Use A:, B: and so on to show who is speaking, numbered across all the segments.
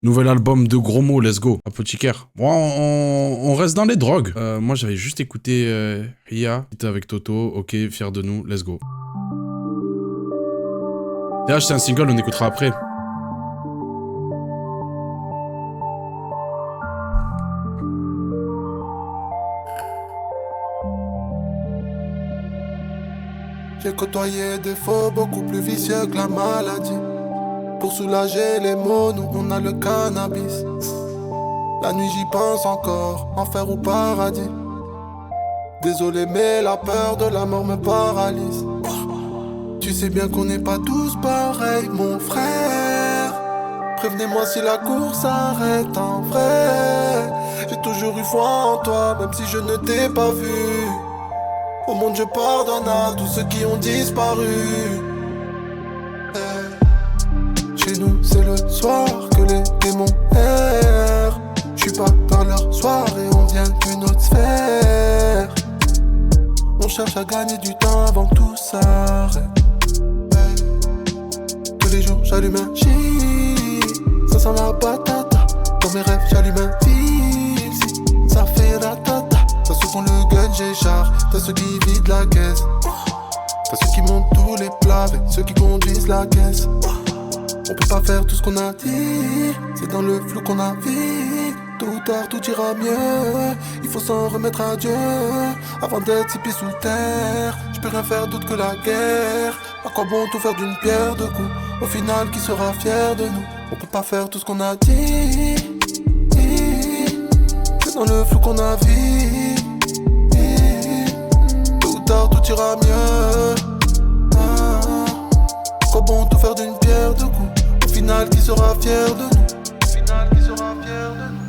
A: Nouvel album de Gros Mots, let's go. Apothicaire. Bon, on reste dans les drogues. Moi, j'avais juste écouté Ria, était avec Toto. Ok, fier de nous, let's go. D'ailleurs, c'est un single, on écoutera après.
B: J'ai côtoyé des faux beaucoup plus vicieux que la maladie. Pour soulager les maux, nous on a le cannabis. La nuit j'y pense encore, enfer ou paradis. Désolé mais la peur de la mort me paralyse. Tu sais bien qu'on n'est pas tous pareils mon frère. Prévenez-moi si la course s'arrête en vrai. J'ai toujours eu foi en toi même si je ne t'ai pas vu. Au monde je pardonne à tous ceux qui ont disparu. Chez nous c'est le soir que les démons errent. J'suis pas dans leur soirée, on vient d'une autre sphère. On cherche à gagner du temps avant que tout s'arrête. Tous les jours j'allume un G, ça sent la patata. Dans mes rêves j'allume un fil, ça fait la tata. T'as ceux qui ont le gun, j'écharpe. T'as ceux qui vident la caisse. T'as ceux qui montent tous les plats avec ceux qui conduisent la caisse. On peut pas faire tout ce qu'on a dit, c'est dans le flou qu'on navigue. Tôt ou tard tout ira mieux, il faut s'en remettre à Dieu. Avant d'être 6 pieds sous terre, je peux rien faire d'autre que la guerre. À quoi bon tout faire d'une pierre deux coups? Au final qui sera fier de nous? On peut pas faire tout ce qu'on a dit, c'est dans le flou qu'on navigue. Tôt ou tard tout ira mieux. Quoi bon tout faire d'une pierre deux coups? Au final qui sera fier de nous? Au final qui sera fier de nous?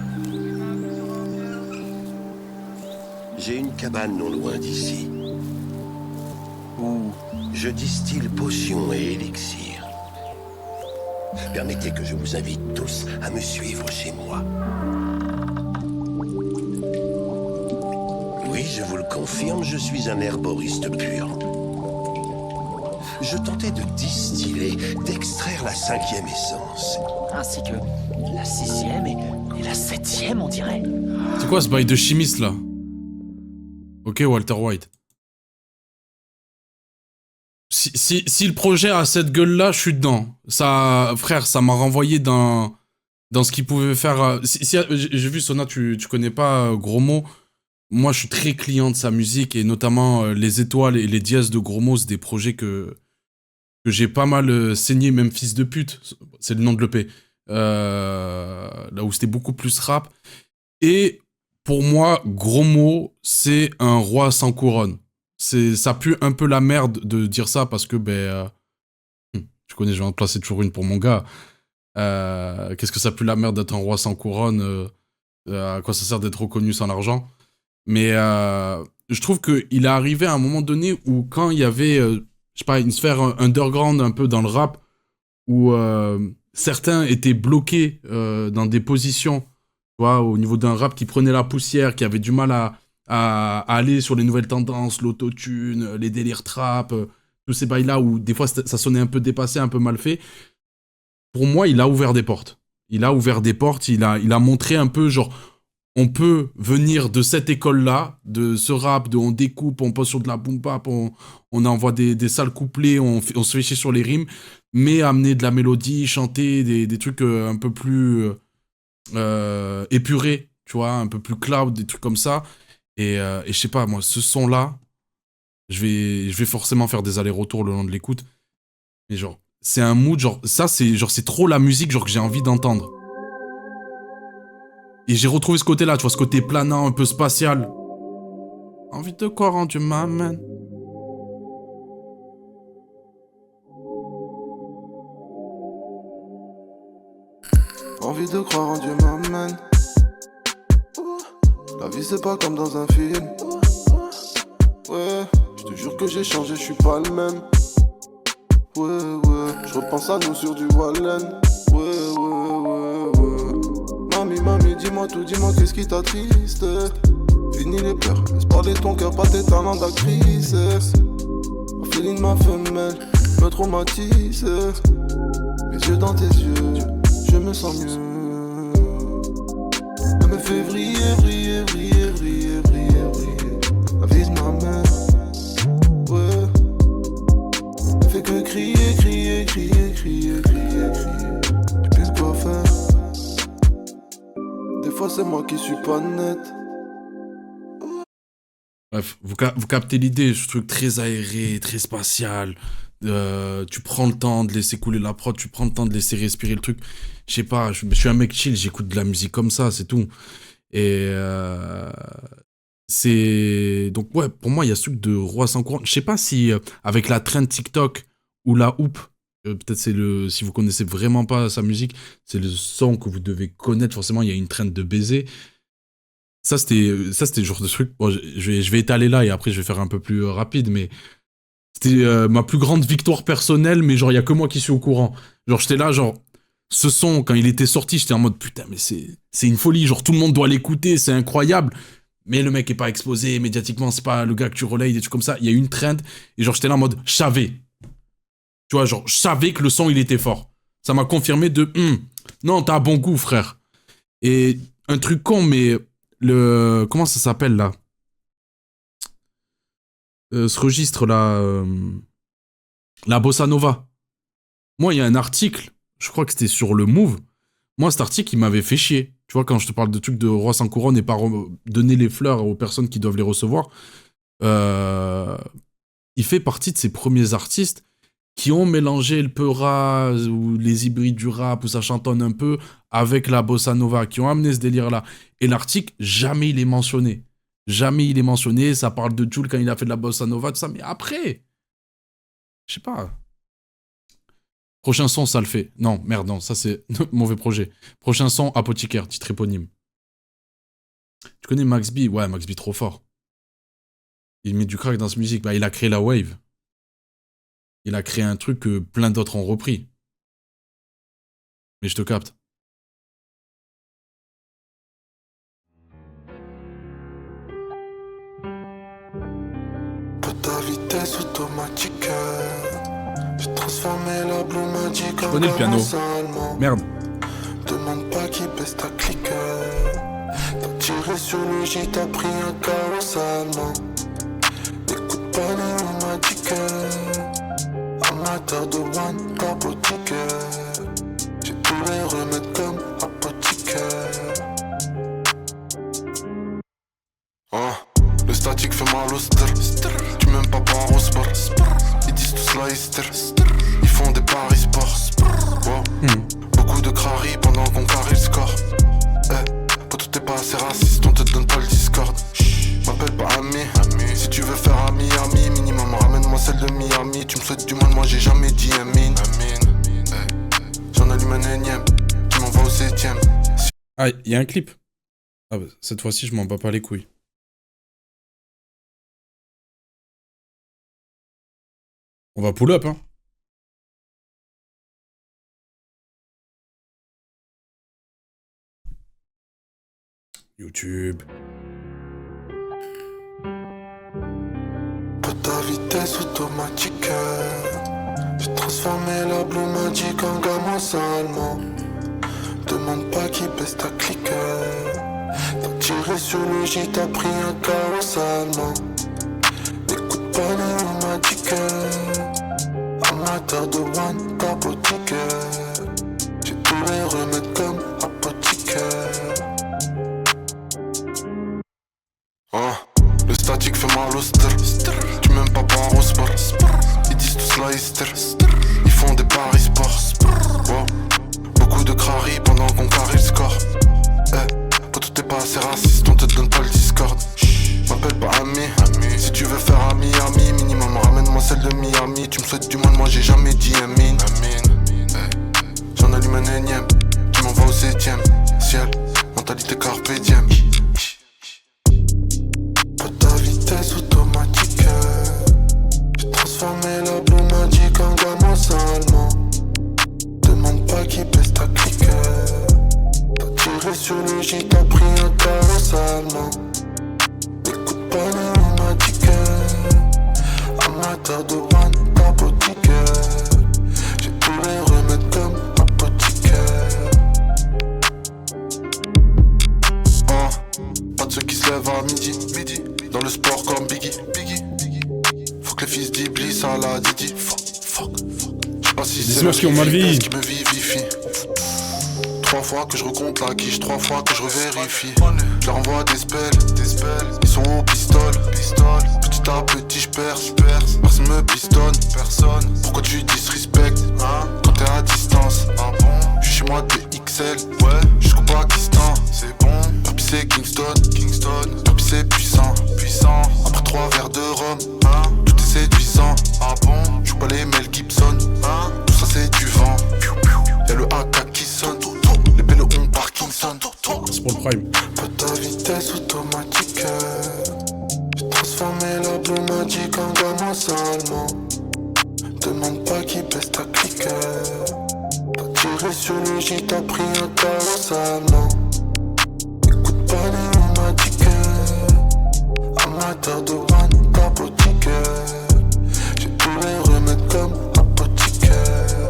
C: J'ai une cabane non loin d'ici où je distille potions et élixirs. Permettez que je vous invite tous à me suivre chez moi. Oui, je vous le confirme, je suis un herboriste pur. Je tentais de distiller, d'extraire la 5e essence.
D: Ainsi que la 6e et la 7e, on dirait.
A: C'est quoi ce bail de chimiste là? Ok, Walter White. Si le projet a cette gueule là, je suis dedans. Ça, frère, ça m'a renvoyé dans ce qu'il pouvait faire. J'ai vu Sona, tu connais pas Gros Mots. Moi, je suis très client de sa musique et notamment les étoiles et les dièses de Gros Mots, c'est des projets que j'ai pas mal saigné, même fils de pute, c'est le nom de l'EP, là où c'était beaucoup plus rap. Et pour moi, Gros Mots, c'est un roi sans couronne. Ça pue un peu la merde de dire ça parce que, tu connais, je vais en placer toujours une pour mon gars. Qu'est-ce que ça pue la merde d'être un roi sans couronne? À quoi ça sert d'être reconnu sans l'argent? Mais je trouve qu'il est arrivé à un moment donné où quand il y avait... je sais pas, une sphère underground un peu dans le rap, où certains étaient bloqués dans des positions, tu vois, au niveau d'un rap qui prenait la poussière, qui avait du mal à aller sur les nouvelles tendances, l'autotune, les délires trap, tous ces bails-là, où des fois ça sonnait un peu dépassé, un peu mal fait. Pour moi, il a ouvert des portes. Il a ouvert des portes, il a montré un peu, genre, on peut venir de cette école-là, de ce rap, de on découpe, on pose sur de la boom bap, on envoie des sales couplets, on se fait chier sur les rimes, mais amener de la mélodie, chanter des trucs un peu plus épurés, tu vois, un peu plus cloud, des trucs comme ça. Et je sais pas, moi, ce son-là, je vais forcément faire des allers-retours le long de l'écoute. Mais genre, c'est un mood, genre, ça, c'est trop la musique, genre, que j'ai envie d'entendre. Et j'ai retrouvé ce côté-là, tu vois, ce côté planant, un peu spatial. Envie de quoi rends tu m'amènes?
B: Envie de croire en Dieu m'amène. La vie c'est pas comme dans un film. Ouais, je te jure que j'ai changé, je suis pas le même. Ouais, je repense à nous sur du Wallen. Ouais. Mamie, dis-moi tout, dis-moi qu'est-ce qui t'attriste. Fini les pleurs, laisse parler ton cœur, pas tes talents d'actrice. Ma féline, ma femelle, me traumatise. Mes yeux dans tes yeux, je me sens mieux. fait vriller, vriller, vriller, vriller, vriller, vriller. La vie de ma mère, ouais. Elle fait que crier, crier, crier, crier, crier, crier. Je sais quoi faire. Des fois c'est moi qui suis pas net.
A: Bref, vous captez l'idée, ce truc très aéré, très spatial. Tu prends le temps de laisser couler la prod, tu prends le temps de laisser respirer le truc. Je sais pas, je suis un mec chill, j'écoute de la musique comme ça, c'est tout. Et c'est... Donc ouais, pour moi, il y a ce truc de Roi sans couronne. Je sais pas si avec la trend TikTok ou la hoop, peut-être c'est le... Si vous connaissez vraiment pas sa musique, c'est le son que vous devez connaître. Forcément, il y a une trend de baiser. Ça, c'était le genre de truc... Bon, je vais étaler là et après, je vais faire un peu plus rapide, mais... C'était ma plus grande victoire personnelle, mais genre, il y a que moi qui suis au courant. Genre, j'étais là, genre... Ce son, quand il était sorti, j'étais en mode, putain, mais c'est une folie. Genre, tout le monde doit l'écouter, c'est incroyable. Mais le mec est pas exposé, médiatiquement, c'est pas le gars que tu relayes, des trucs comme ça. Il y a eu une trend, et genre, j'étais là en mode, je savais. Tu vois, genre, je savais que le son, il était fort. Ça m'a confirmé de, non, t'as un bon goût, frère. Et un truc con, mais le... Comment ça s'appelle, là ce registre-là, la bossa nova. Moi, il y a un article, je crois que c'était sur le Move. Moi, cet article, il m'avait fait chier. Tu vois, quand je te parle de trucs de Roi sans couronne et pas donner les fleurs aux personnes qui doivent les recevoir, il fait partie de ces premiers artistes qui ont mélangé le peura ou les hybrides du rap où ça chantonne un peu avec la bossa nova, qui ont amené ce délire-là. Et l'article, jamais il est mentionné. Jamais il est mentionné, ça parle de Jul quand il a fait de la bossa nova, tout ça, mais après, je sais pas. Prochain son, ça le fait. Non, merde, non, ça c'est mauvais projet. Prochain son, Apothicaire, titre éponyme. Tu connais Max B? Ouais, Max B trop fort. Il met du crack dans sa musique, bah, il a créé la wave. Il a créé un truc que plein d'autres ont repris. Mais je te capte.
B: Vitesse automatique. J'ai transformé la Blue Magic
A: je connais le piano. Merde.
B: Demande pas qui baisse ta clique. T'as tiré sur le J, t'as pris un carrosse allemand. N'écoute pas les romantiques. Amateur de one, ta boutique. J'ai tous les remèdes comme apothicaire. Le statique fait mal au ster. Tu m'aimes pas par au sport. Ils disent tous la hister. Ils font des paris sport. Wow. Beaucoup de crari pendant qu'on carry le score. Quand tout est pas assez raciste, on te donne pas le Discord. M'appelle pas ami. Si tu veux faire un Miami, minimum ramène-moi celle de Miami. Tu me souhaites du mal, moi j'ai jamais dit Amin. J'en allume un énième. Tu m'envoies au 7ème.
A: Ah, il y a un clip. Ah bah, cette fois-ci, je m'en bats pas les couilles. On va pull up, hein. YouTube.
B: Pas ta vitesse automatique. J'ai transformé la Blue Magic en gamin allemand. Demande pas qui baisse ta clique. T'as tiré sur le J, t'as pris un carrosse allemand. N'écoute pas les romantiques. Amateur de one, ta boutique. J'ai tous les remèdes comme apothicaire. Le statique fait mal au ster. Tu m'aimes pas par au sport. Ils disent tous la hister. Ils font des paris sport. Wow. Beaucoup de crari pendant qu'on carry le score. Quand tout est pas assez raciste, on te donne pas le Discord. M'appelle pas ami. Si tu veux faire un Miami, minimum ramène-moi celle de Miami. Tu me souhaites du mal, moi j'ai jamais dit Amin. J'en allume un énième. Tu m'envoies au 7ème. Ciel, mentalité carpe diem. Pas ta vitesse automatique. J'ai transformé la Blue Magic en gamin allemand. Demande pas qui baisse ta clique. T'as tiré sur le J, t'as pris un carrosse allemand. N'écoute pas les romantiques. Amateur de one, ta boutique. J'ai tous les remèdes comme apothicaire. lève à midi. Dans le sport comme Biggie. Faut que les fils d'Iblis à la Didi. Fuck. J'sais pas si c'est
A: images qui ont mal vieilli.
B: qui me vivifie. 3 fois que je recompte la quiche, 3 fois que je revérifie. Je leur envoie des spells. Ils sont au pistol. Petit à petit je perce. Personne me pistonne. Pourquoi tu disrespectes quand t'es à distance? Je suis chez moi DXL. Jusqu'au Pakistan. C'est bon. Papi c'est Kingston. Papi c'est puissant. Après 3 verres de rhum, tout est séduisant. J'joue pas les Mel Gibson. Tout ça c'est du vent. Y'a le AK qui sonne. Les pélos ont Parkinson.
A: C'est pour le prime.
B: Pas à vitesse automatique. J'ai transformé la Blue Magic en gamin seulement. Demande pas qui baisse ta clique. T'as tiré sur le J, t'as pris un carreau salement. Écoute pas les on m'a dit que amateur de one ta boutique. J'ai pu les remettre comme apothicaire.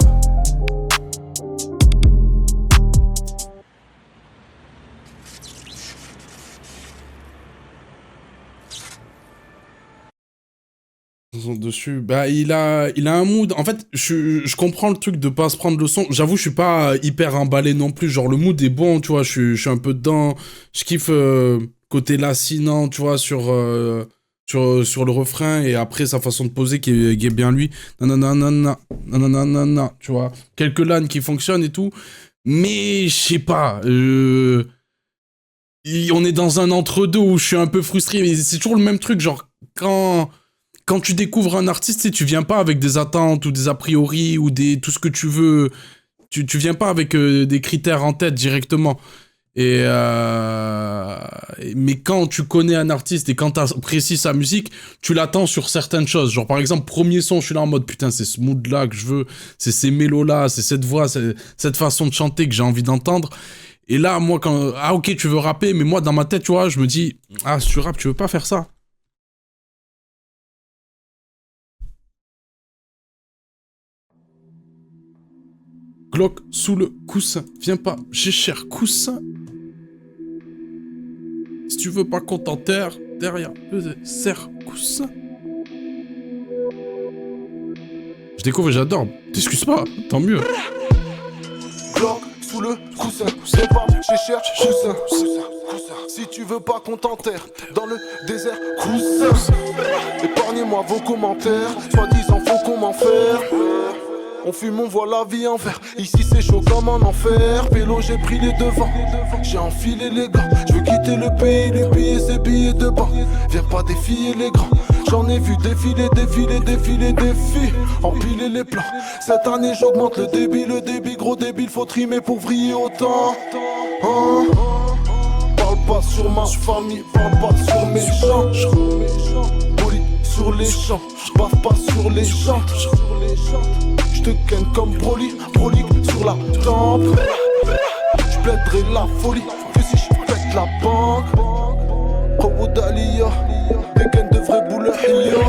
A: Dessus, bah il a un mood. En fait, je comprends le truc de pas se prendre le son. J'avoue, je suis pas hyper emballé non plus. Genre le mood est bon, tu vois. Je suis un peu dedans. Je kiffe côté lacinant, tu vois, sur le refrain et après sa façon de poser qui est bien lui. Nanana, tu vois. Quelques lines qui fonctionnent et tout. Mais je sais pas. On est dans un entre-deux où je suis un peu frustré. Mais c'est toujours le même truc, genre quand tu découvres un artiste, tu viens pas avec des attentes ou des a priori ou tout ce que tu veux. Tu viens pas avec des critères en tête directement. Mais quand tu connais un artiste et quand tu apprécies sa musique, tu l'attends sur certaines choses. Genre par exemple, premier son, je suis là en mode putain, c'est ce mood-là que je veux, c'est ces mélos-là, c'est cette voix, c'est cette façon de chanter que j'ai envie d'entendre. Et là, moi, ok, tu veux rapper, mais moi, dans ma tête, tu vois, je me dis, si tu rappes, tu veux pas faire ça. Glock sous le coussin, viens pas, j'ai cher coussin. Si tu veux pas qu'on t'enterre, derrière le serre coussin. Je découvre et j'adore, t'excuses pas, tant mieux.
B: Glock sous le coussin, c'est pas j'ai cher coussin. Si tu veux pas qu'on t'enterre dans le désert coussin. Épargnez-moi vos commentaires, soi-disant faut qu'on m'en faire. On fume, on voit la vie en vert. Ici c'est chaud comme en enfer. Pélo, j'ai pris les devants. J'ai enfilé les gants. Je veux quitter le pays, les billets, c'est billets de banc. Viens pas défier les grands. J'en ai vu défiler, défis. Empiler les plans. Cette année j'augmente le débit, gros débile. Faut trimer pour vriller autant. Parle pas sur ma famille, parle pas sur mes gens. Poli sur les champs, j'baffe pas sur les gens. J'te ken comme Broly sur la tempe. J'plaiderai la folie que si j'pète la banque. Provo d'Alia, des gains de vrais boulahia.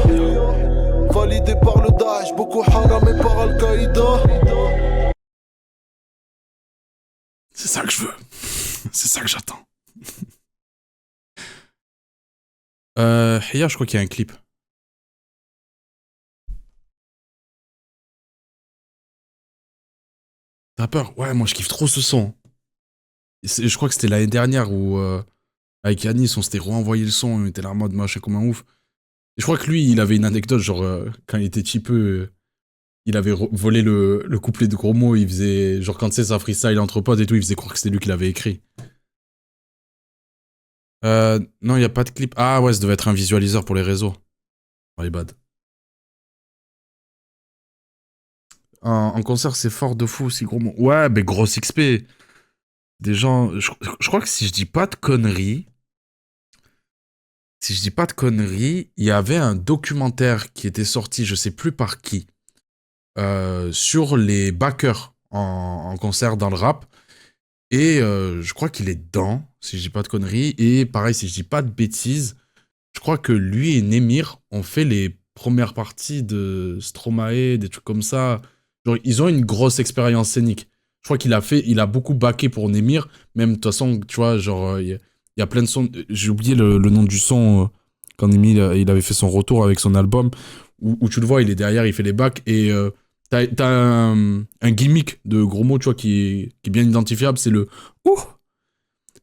B: Validé par le Daesh, Boko Haram et par Al-Qaïda.
A: C'est ça que je veux. C'est ça que j'attends. Hiya, je crois qu'il y a un clip. T'as peur? Ouais, moi je kiffe trop ce son. Je crois que c'était l'année dernière où avec Yanis on s'était renvoyé le son, on était là en mode machin comme un ouf. Et je crois que lui il avait une anecdote, genre quand il était cheapeux, il avait volé le couplet de Gros Mots, il faisait, genre quand tu sais sa freestyle entre potes et tout, il faisait croire que c'était lui qui l'avait écrit. Non, il y a pas de clip. Ah ouais, ça devait être un visualiseur pour les réseaux. My bad. En concert, c'est fort de fou aussi, Gros Mots. Ouais, mais gros XP. Des gens... Je crois que si je dis pas de conneries... il y avait un documentaire qui était sorti, je sais plus par qui, sur les backers en concert dans le rap. Et je crois qu'il est dedans, si je dis pas de conneries. Et pareil, si je dis pas de bêtises, je crois que lui et Némir ont fait les premières parties de Stromae, des trucs comme ça. Genre, ils ont une grosse expérience scénique. Je crois qu'il a beaucoup backé pour Némir. Même, de toute façon, tu vois, genre, il Il y a plein de sons. J'ai oublié le nom du son quand Emile il avait fait son retour avec son album, où tu le vois, il est derrière, il fait les bacs, et t'as un gimmick de gros mots, tu vois, qui est bien identifiable, c'est le ouh.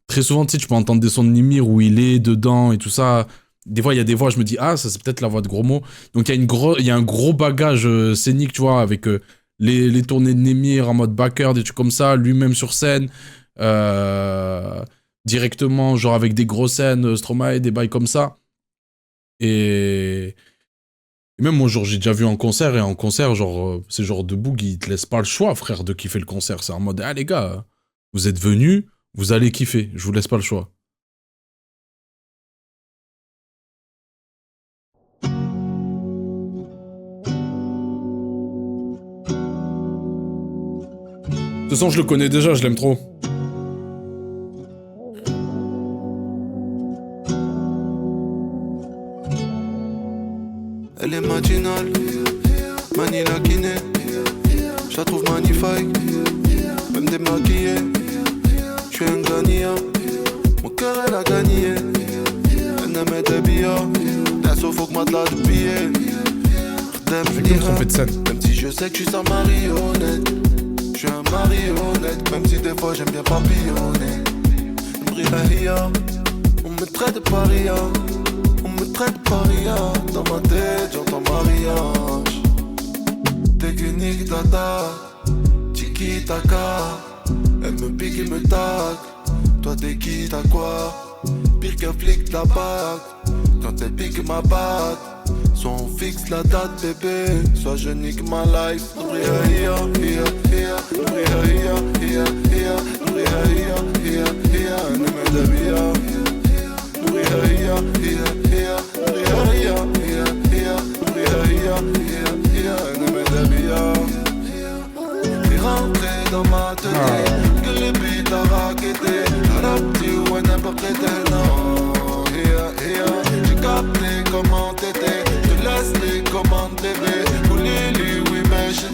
A: Très souvent, tu sais, tu peux entendre des sons de Nimir où il est dedans et tout ça. Des fois, il y a des voix, je me dis, ah, ça c'est peut-être la voix de gros mots. Donc, il y a un gros bagage scénique, tu vois, avec les tournées de Nimir en mode backer, des trucs comme ça, lui-même sur scène. Directement, genre avec des grosses scènes, Stromae, des bails comme ça. Et même moi, genre, j'ai déjà vu en concert, et en concert, genre, c'est genre de Boog, il te laisse pas le choix, frère, de kiffer le concert. C'est en mode, ah les gars, vous êtes venus, vous allez kiffer, je vous laisse pas le choix. De toute façon, je le connais déjà, je l'aime trop.
B: Elle est matinale, manie la kiné. Je la trouve magnifique, même démaquillée. Je suis un gagnant, mon cœur elle a gagné. Elle ne met des billets, d'un saut faut que moi de la billet.
A: Je vais que me tromper de scène.
B: Même si je sais que je suis sa marionnette, je suis un marionnette. Même si des fois j'aime bien papillonner. Brilla, on me traite de paria. On me traite de paria. Dans ma tête j'entends mariage. T'es que nique tata, tiki taka. Elle me pique et me tac. Toi t'es qui, t'as quoi? Pire qu'un flic de la bague. Quand elle pique ma bague, soit on fixe la date bébé, soit je nique ma life. T'es rentré dans ma tête, que les beats à raqueter. Arabti ou n'importe quel nom. J'ai capté comment t'étais, je te laisse les commandes bébé. Pour Lily, oui mais je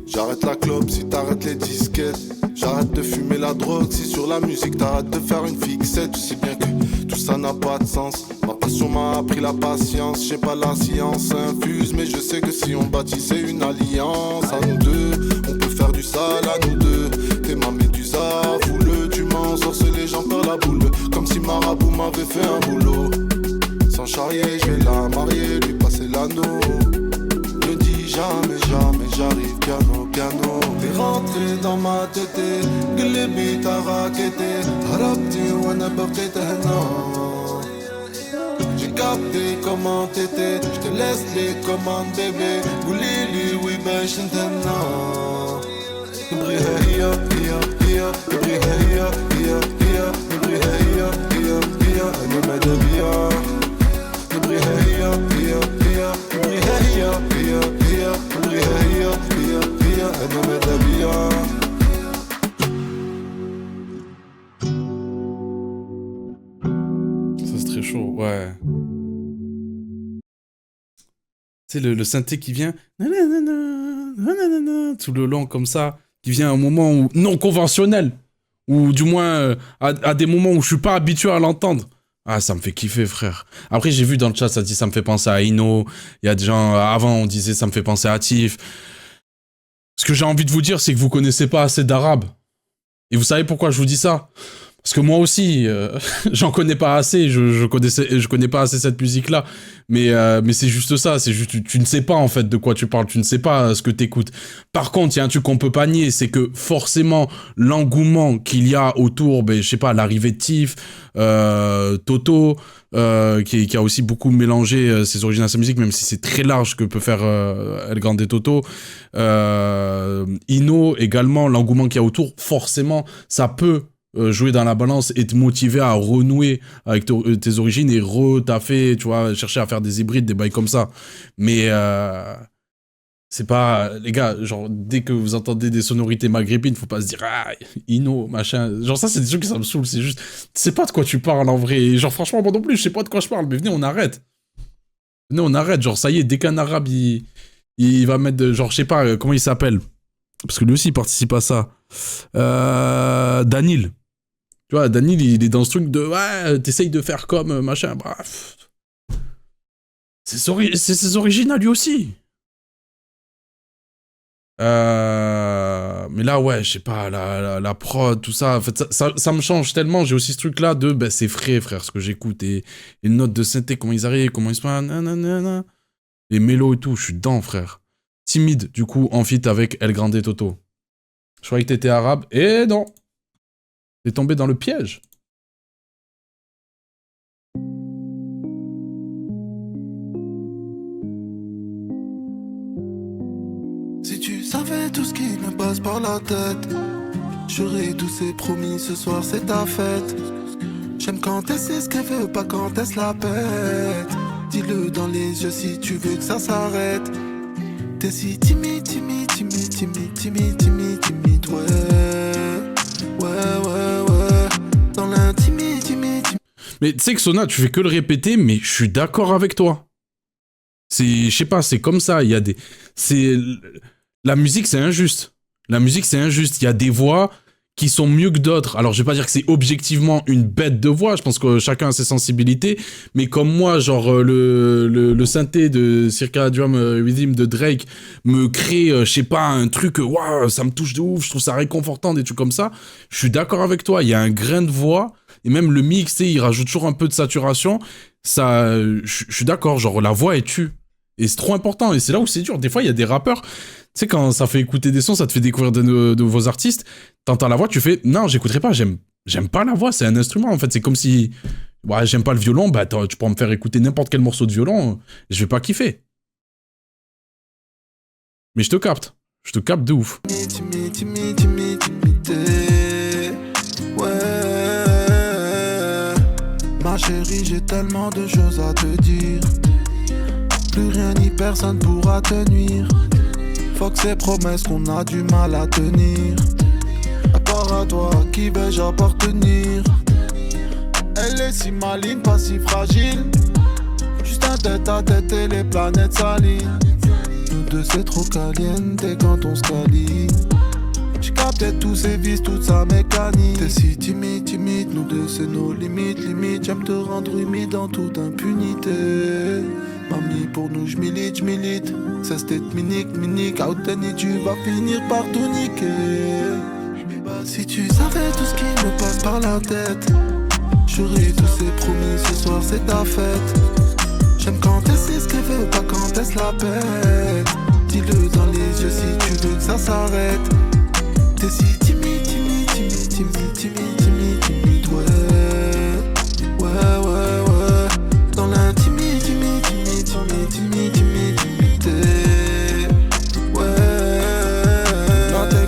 B: j'arrête la clope si t'arrêtes les disquettes. J'arrête de fumer la drogue si sur la musique t'arrêtes de faire une fixette. Tu sais bien que tout ça n'a pas de sens. Ma passion m'a appris la patience. Je sais pas, la science infuse, mais je sais que si on bâtissait une alliance à nous deux, on peut faire du sale à nous deux. T'es ma médusa, foule, tu m'en sorceler, j'en perds la boule. Comme si Marabout m'avait fait un boulot. Sans charrier, je vais la marier, lui passer l'anneau. Ne dis jamais, jamais, j'arrive piano, piano. T'es rentré dans ma tête, que les beats à raqueter. Arabti ou n'importe quel nom. J'ai capté comment t'étais, je te laisse les commandes bébé. Goulili, oui ben je t'aime. Brilla, brilla, brilla, brilla, brilla, brilla, brilla, brilla, elle me met de bien. Brilla, brilla, brilla, brilla, brilla, brilla, brilla, brilla, brilla, elle me met de bien.
A: Ça c'est très chaud, ouais. Tu sais, le synthé qui vient tout le long comme ça, qui vient à un moment où non conventionnel, ou du moins à des moments où je suis pas habitué à l'entendre. Ah, ça me fait kiffer, frère. Après, j'ai vu dans le chat, ça dit ça me fait penser à Ino. Il y a des gens, avant, on disait ça me fait penser à Tif. Ce que j'ai envie de vous dire, c'est que vous connaissez pas assez d'arabe. Et vous savez pourquoi je vous dis ça? Parce que moi aussi, j'en connais pas assez, je connais pas assez cette musique-là, mais c'est juste ça, c'est juste, tu ne sais pas en fait de quoi tu parles, tu ne sais pas ce que t'écoutes. Par contre, il y a un truc qu'on peut pas nier, c'est que forcément, l'engouement qu'il y a autour, ben, je sais pas, l'arrivée de Tif, Toto, qui a aussi beaucoup mélangé ses origines à sa musique, même si c'est très large que peut faire El Grande Toto. Ino également, l'engouement qu'il y a autour, forcément, ça peut jouer dans la balance et te motiver à renouer avec tes origines et retaffer, tu vois, chercher à faire des hybrides, des bails comme ça. Mais c'est pas... Les gars, genre, dès que vous entendez des sonorités maghrébines, faut pas se dire « Ah, Ino, machin... » Genre ça, c'est des trucs qui ça me saoule, c'est juste... Tu sais pas de quoi tu parles, en vrai. Et genre, franchement, moi non plus, je sais pas de quoi je parle, mais venez, on arrête. Venez, on arrête. Genre, ça y est, dès qu'un arabe, il va mettre... genre, je sais pas, comment il s'appelle. Parce que lui aussi, il participe à ça. Danil. Tu vois, Danil, il est dans ce truc de ouais, t'essayes de faire comme machin, bref. C'est ses origines à lui aussi. Mais là, ouais, je sais pas, la prod, tout ça, en fait, ça me change tellement. J'ai aussi ce truc-là de, ben, c'est frais, frère, ce que j'écoute. Et les notes de synthé, comment ils arrivent, comment ils se passent, nanana. Les mélos et tout, je suis dedans, frère. Timide, du coup, en feat avec El Grande Toto. Je croyais que t'étais arabe, et non. T'es tombé dans le piège.
B: Si tu savais tout ce qui me passe par la tête, j'aurais tous ces promis, ce soir c'est ta fête. J'aime quand elle sait ce qu'elle veut, pas quand elle se la pète. Dis-le dans les yeux si tu veux que ça s'arrête. T'es si timide, timide, timide, timide, timide, timide, timide, ouais. Dans l'intimide, timide, timide.
A: Mais tu sais que Sona, tu fais que le répéter, mais je suis d'accord avec toi. Je sais pas, c'est comme ça, il y a des... La musique, c'est injuste. La musique, c'est injuste. Il y a des voix qui sont mieux que d'autres. Alors, je vais pas dire que c'est objectivement une bête de voix. Je pense que chacun a ses sensibilités. Mais comme moi, genre, le synthé de Circadian Rhythm de Drake me crée, je sais pas, un truc, waouh, ça me touche de ouf. Je trouve ça réconfortant, des trucs comme ça. Je suis d'accord avec toi. Il y a un grain de voix. Et même le mix, il rajoute toujours un peu de saturation. Ça, je suis d'accord. Genre, la voix, elle tue. Et c'est trop important. Et c'est là où c'est dur. Des fois, il y a des rappeurs... Tu sais, quand ça fait écouter des sons, ça te fait découvrir de nouveaux artistes, t'entends la voix, tu fais « Non, j'écouterai pas, j'aime pas la voix, c'est un instrument, en fait. » C'est comme si... Ouais, j'aime pas le violon, bah tu peux me faire écouter n'importe quel morceau de violon, je vais pas kiffer. Mais je te capte de ouf.
B: Ouais. Ma chérie, j'ai tellement de choses à te dire. Plus rien ni personne pourra te nuire. Fuck ces promesses qu'on a du mal à tenir. À part à toi, qui vais-je appartenir? Elle est si maligne, pas si fragile. Juste un tête à tête et les planètes s'alignent. Nous deux c'est trop caliente quand on se câline. J'ai capté tous ses vices, toute sa mécanique. T'es si timide, timide, nous deux c'est nos limites, limites. J'aime te rendre humide en toute impunité. Mamie, pour nous j'milite, c'est cette minique, out and tu vas finir par tout niquer. Si tu savais tout ce qui me passe par la tête, j'aurais tous ces promis, ce soir c'est ta fête. J'aime quand elle sait ce qu'elle veut, pas quand elle se la pète. Dis-le dans les yeux si tu veux que ça s'arrête. T'es si timide, timide, timide, timide, timide, timide, timide, ouais. Dans l'intimité,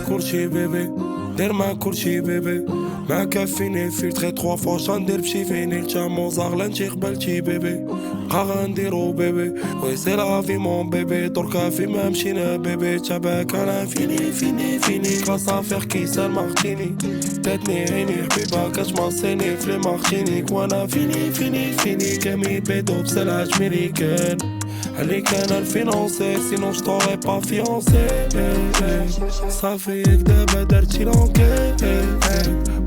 E: كلشي بيبي دير مع كلشي بيبي ما كافيني فلتري 3 فوا شندير بشي فيني الجامو زغلان شي قبلتي بيبي بقا غنديرو بيبي وي سي لا في مون بيبي دركا فيما مشينا بيبي تباك انا فيني كاسا فيغ كيسان مارتيني تاتني عيني حبيبه كتماصيني في مارتينيك وانا فيني كامي بيدو بسلعة ميريكان عليك انا الفينونسي سينو جتوري با فيونسي Ça fait que d'abord d'archi l'enquête.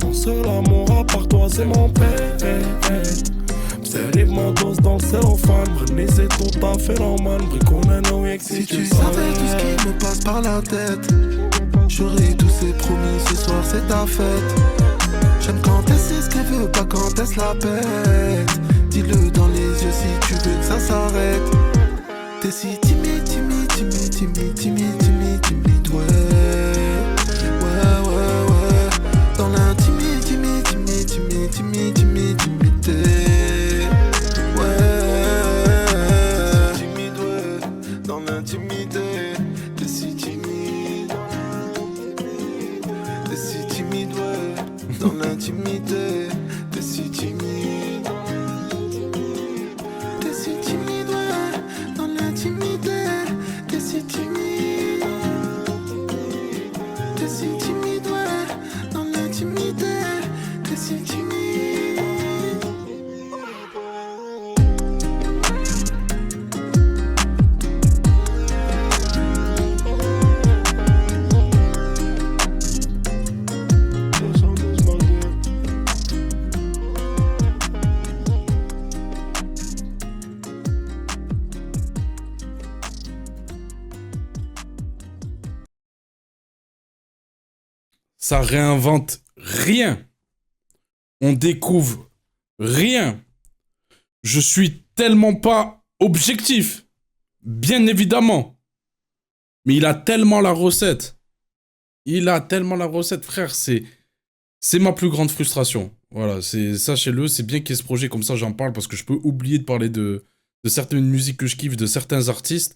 E: Mon seul amour à part toi c'est mon père. M'salive ma dose dans le cellophane. M'renais c'est tout à fait normal. M'bricone un nom y'a que
B: si tu savais tout ce qui me passe par la tête, j'aurais tous ces promis, ce soir c'est ta fête. J'aime quand elle sait ce qu'elle veut, pas quand elle se la pète. Dis-le dans les yeux si tu veux que ça s'arrête. T'es si timide, timide, timide, timide, timide, timide, timide, ouais. Dans l'intimité, timide, timide, timide, timide, timide, timide, ouais. Timide, ouais. Dans l'intimité, t'es si timide. T'es si timide, ouais. Dans l'intimité, t'es si timide. T'es si timide, ouais. Dans l'intimité, t'es si timide. T'es si timide, ouais. Dans l'intimité, t'es si timide.
A: Ça réinvente rien. On découvre rien. Je suis tellement pas objectif. Bien évidemment. Mais il a tellement la recette. Il a tellement la recette, frère. C'est ma plus grande frustration. Voilà, sachez-le, c'est bien qu'il y ait ce projet, comme ça j'en parle, parce que je peux oublier de parler de certaines musiques que je kiffe, de certains artistes.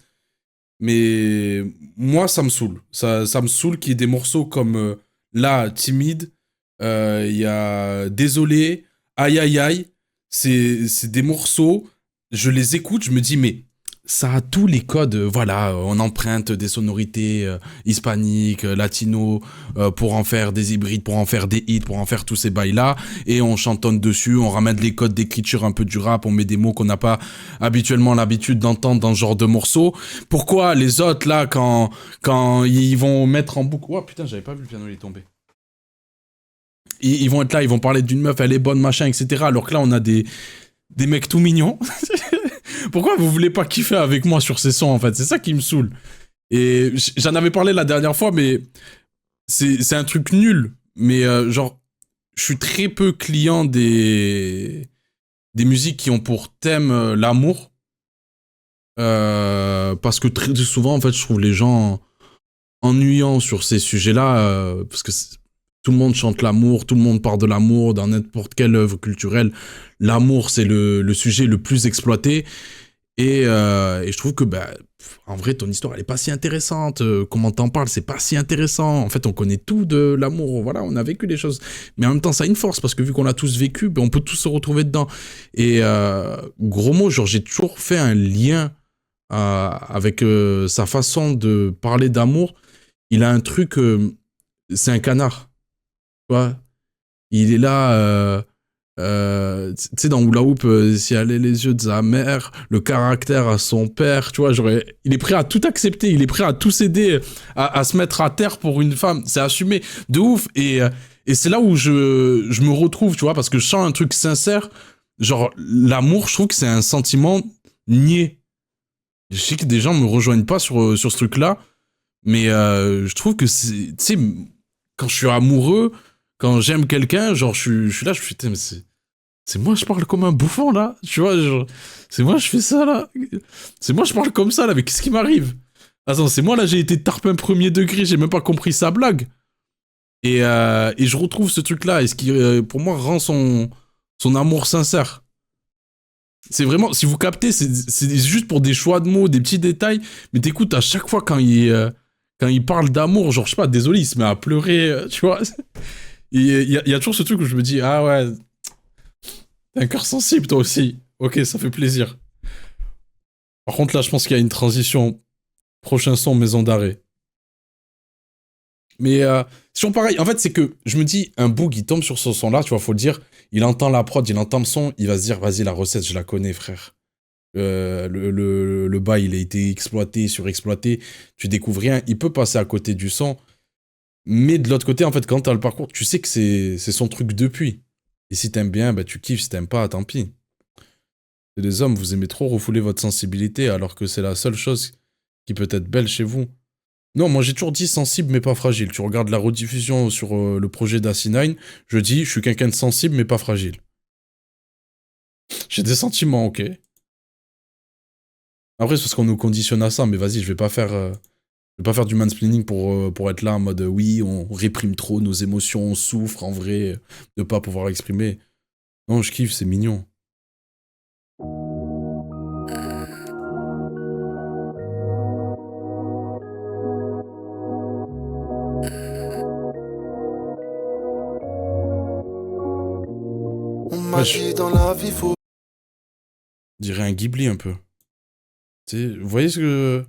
A: Mais moi, ça me saoule. Ça me saoule qu'il y ait des morceaux comme là, Timide, il y a Désolé, Aïe Aïe Aïe. C'est des morceaux, je les écoute, je me dis, mais ça a tous les codes. Voilà, on emprunte des sonorités hispaniques, latino, pour en faire des hybrides, pour en faire des hits, pour en faire tous ces bails-là. Et on chantonne dessus, on ramène les codes d'écriture un peu du rap, on met des mots qu'on n'a pas habituellement l'habitude d'entendre dans ce genre de morceaux. Pourquoi les autres, là, quand ils vont mettre en boucle... Oh putain, j'avais pas vu le piano, il est tombé. Ils vont être là, ils vont parler d'une meuf, elle est bonne, machin, etc. Alors que là, on a des mecs tout mignons. Pourquoi vous voulez pas kiffer avec moi sur ces sons, en fait? C'est ça qui me saoule. Et j'en avais parlé la dernière fois, mais c'est un truc nul. Mais genre, je suis très peu client des musiques qui ont pour thème l'amour. Parce que très souvent, en fait, je trouve les gens ennuyants sur ces sujets-là. Parce que tout le monde chante l'amour, tout le monde parle de l'amour dans n'importe quelle œuvre culturelle. L'amour, c'est le sujet le plus exploité. Et je trouve que, en vrai, ton histoire, elle est pas si intéressante. Comment t'en parles, c'est pas si intéressant. En fait, on connaît tout de l'amour. Voilà, on a vécu les choses. Mais en même temps, ça a une force, parce que vu qu'on l'a tous vécu, on peut tous se retrouver dedans. Et gros mot, genre, j'ai toujours fait un lien avec sa façon de parler d'amour. Il a un truc... c'est un canard. Tu vois, il est là, tu sais, dans Hula Hoop, si elle a les yeux de sa mère, le caractère à son père, tu vois, genre, il est prêt à tout accepter, il est prêt à tout céder, à se mettre à terre pour une femme, c'est assumé de ouf, et c'est là où je me retrouve, tu vois, parce que je sens un truc sincère, genre, l'amour, je trouve que c'est un sentiment niais. Je sais que des gens me rejoignent pas sur ce truc-là, mais je trouve que c'est, tu sais, quand je suis amoureux, quand j'aime quelqu'un, genre, je suis là, je me suis dit, mais c'est moi, je parle comme un bouffon, là, tu vois, genre, c'est moi, je fais ça, là, c'est moi, je parle comme ça, là, mais qu'est-ce qui m'arrive? Attends, c'est moi, là, j'ai été tarpin premier degré, j'ai même pas compris sa blague. Et je retrouve ce truc-là, et ce qui, pour moi, rend son amour sincère. C'est vraiment, si vous captez, c'est juste pour des choix de mots, des petits détails, mais t'écoutes à chaque fois quand il parle d'amour, genre, je sais pas, désolé, il se met à pleurer, tu vois. Il y a toujours ce truc où je me dis, ah ouais, t'as un cœur sensible toi aussi. Ok, ça fait plaisir. Par contre là, je pense qu'il y a une transition. Prochain son, maison d'arrêt. Mais si on pareil, en fait c'est que je me dis, un boug il tombe sur ce son là, tu vois, faut le dire, il entend la prod, il entend le son, il va se dire, vas-y la recette je la connais frère. Le bail il a été exploité, surexploité, tu découvres rien, il peut passer à côté du son. Mais de l'autre côté, en fait, quand t'as le parcours, tu sais que c'est son truc depuis. Et si t'aimes bien, tu kiffes. Si t'aimes pas, tant pis. Et les hommes, vous aimez trop refouler votre sensibilité alors que c'est la seule chose qui peut être belle chez vous. Non, moi j'ai toujours dit sensible mais pas fragile. Tu regardes la rediffusion sur le projet d'Asinine, je dis je suis quelqu'un de sensible mais pas fragile. J'ai des sentiments, ok. Après, c'est parce qu'on nous conditionne à ça, mais vas-y, je vais pas faire du mansplaining pour être là en mode oui, on réprime trop nos émotions, on souffre en vrai de pas pouvoir exprimer. Non, je kiffe, c'est mignon.
B: On m'a dit dans la vie faut...
A: Je dirais un Ghibli un peu. Tu sais, vous voyez ce que...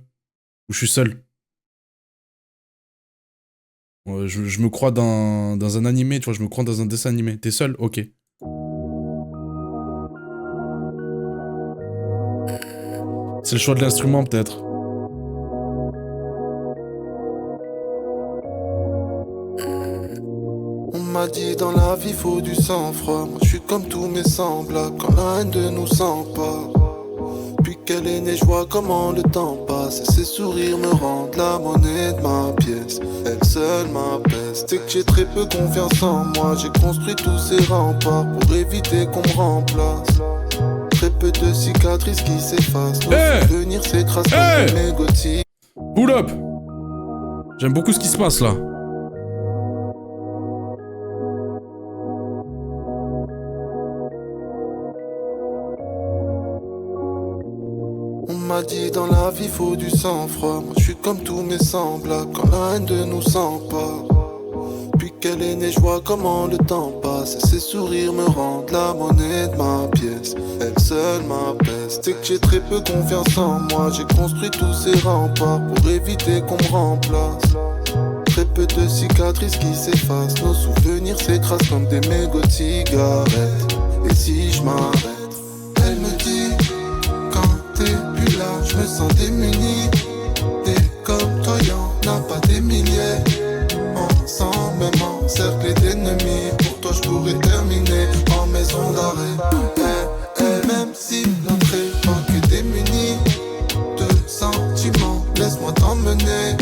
A: Où je suis seul. Je me crois dans un animé, tu vois, je me crois dans un dessin animé. T'es seul? Ok. C'est le choix de l'instrument, peut-être.
B: On m'a dit dans la vie faut du sang-froid. Moi je suis comme tous mes semblables. Quand la haine de nous s'empare, puis qu'elle est née, je vois comment le temps passe. Et ses sourires me rendent la monnaie de ma pièce. Elle seule m'apaise. C'est que j'ai très peu confiance en moi. J'ai construit tous ces remparts pour éviter qu'on me remplace. Très peu de cicatrices qui s'effacent. Nos souvenirs s'écrasent comme des mégots.
A: Pull up. J'aime beaucoup ce qui se passe là.
B: On m'a dit dans la vie faut du sang-froid. Moi je suis comme tous mes semblables quand la haine de nous s'empare. Puis qu'elle est née, je vois comment le temps passe. Et ses sourires me rendent la monnaie de ma pièce. Elle seule m'apaise. C'est que j'ai très peu confiance en moi. J'ai construit tous ces remparts pour éviter qu'on me remplace. Très peu de cicatrices qui s'effacent. Nos souvenirs s'écrasent comme des mégots de cigarettes. Et si je m'arrête, elle me dit quand t'es plus là, je me sens démuni. T'es comme toi, y'en a pas des milliers. Ensemble, même encerclés d'ennemis. Pour toi, je pourrais terminer en maison d'arrêt. Même si notre époque est démunie de sentiments, laisse-moi t'emmener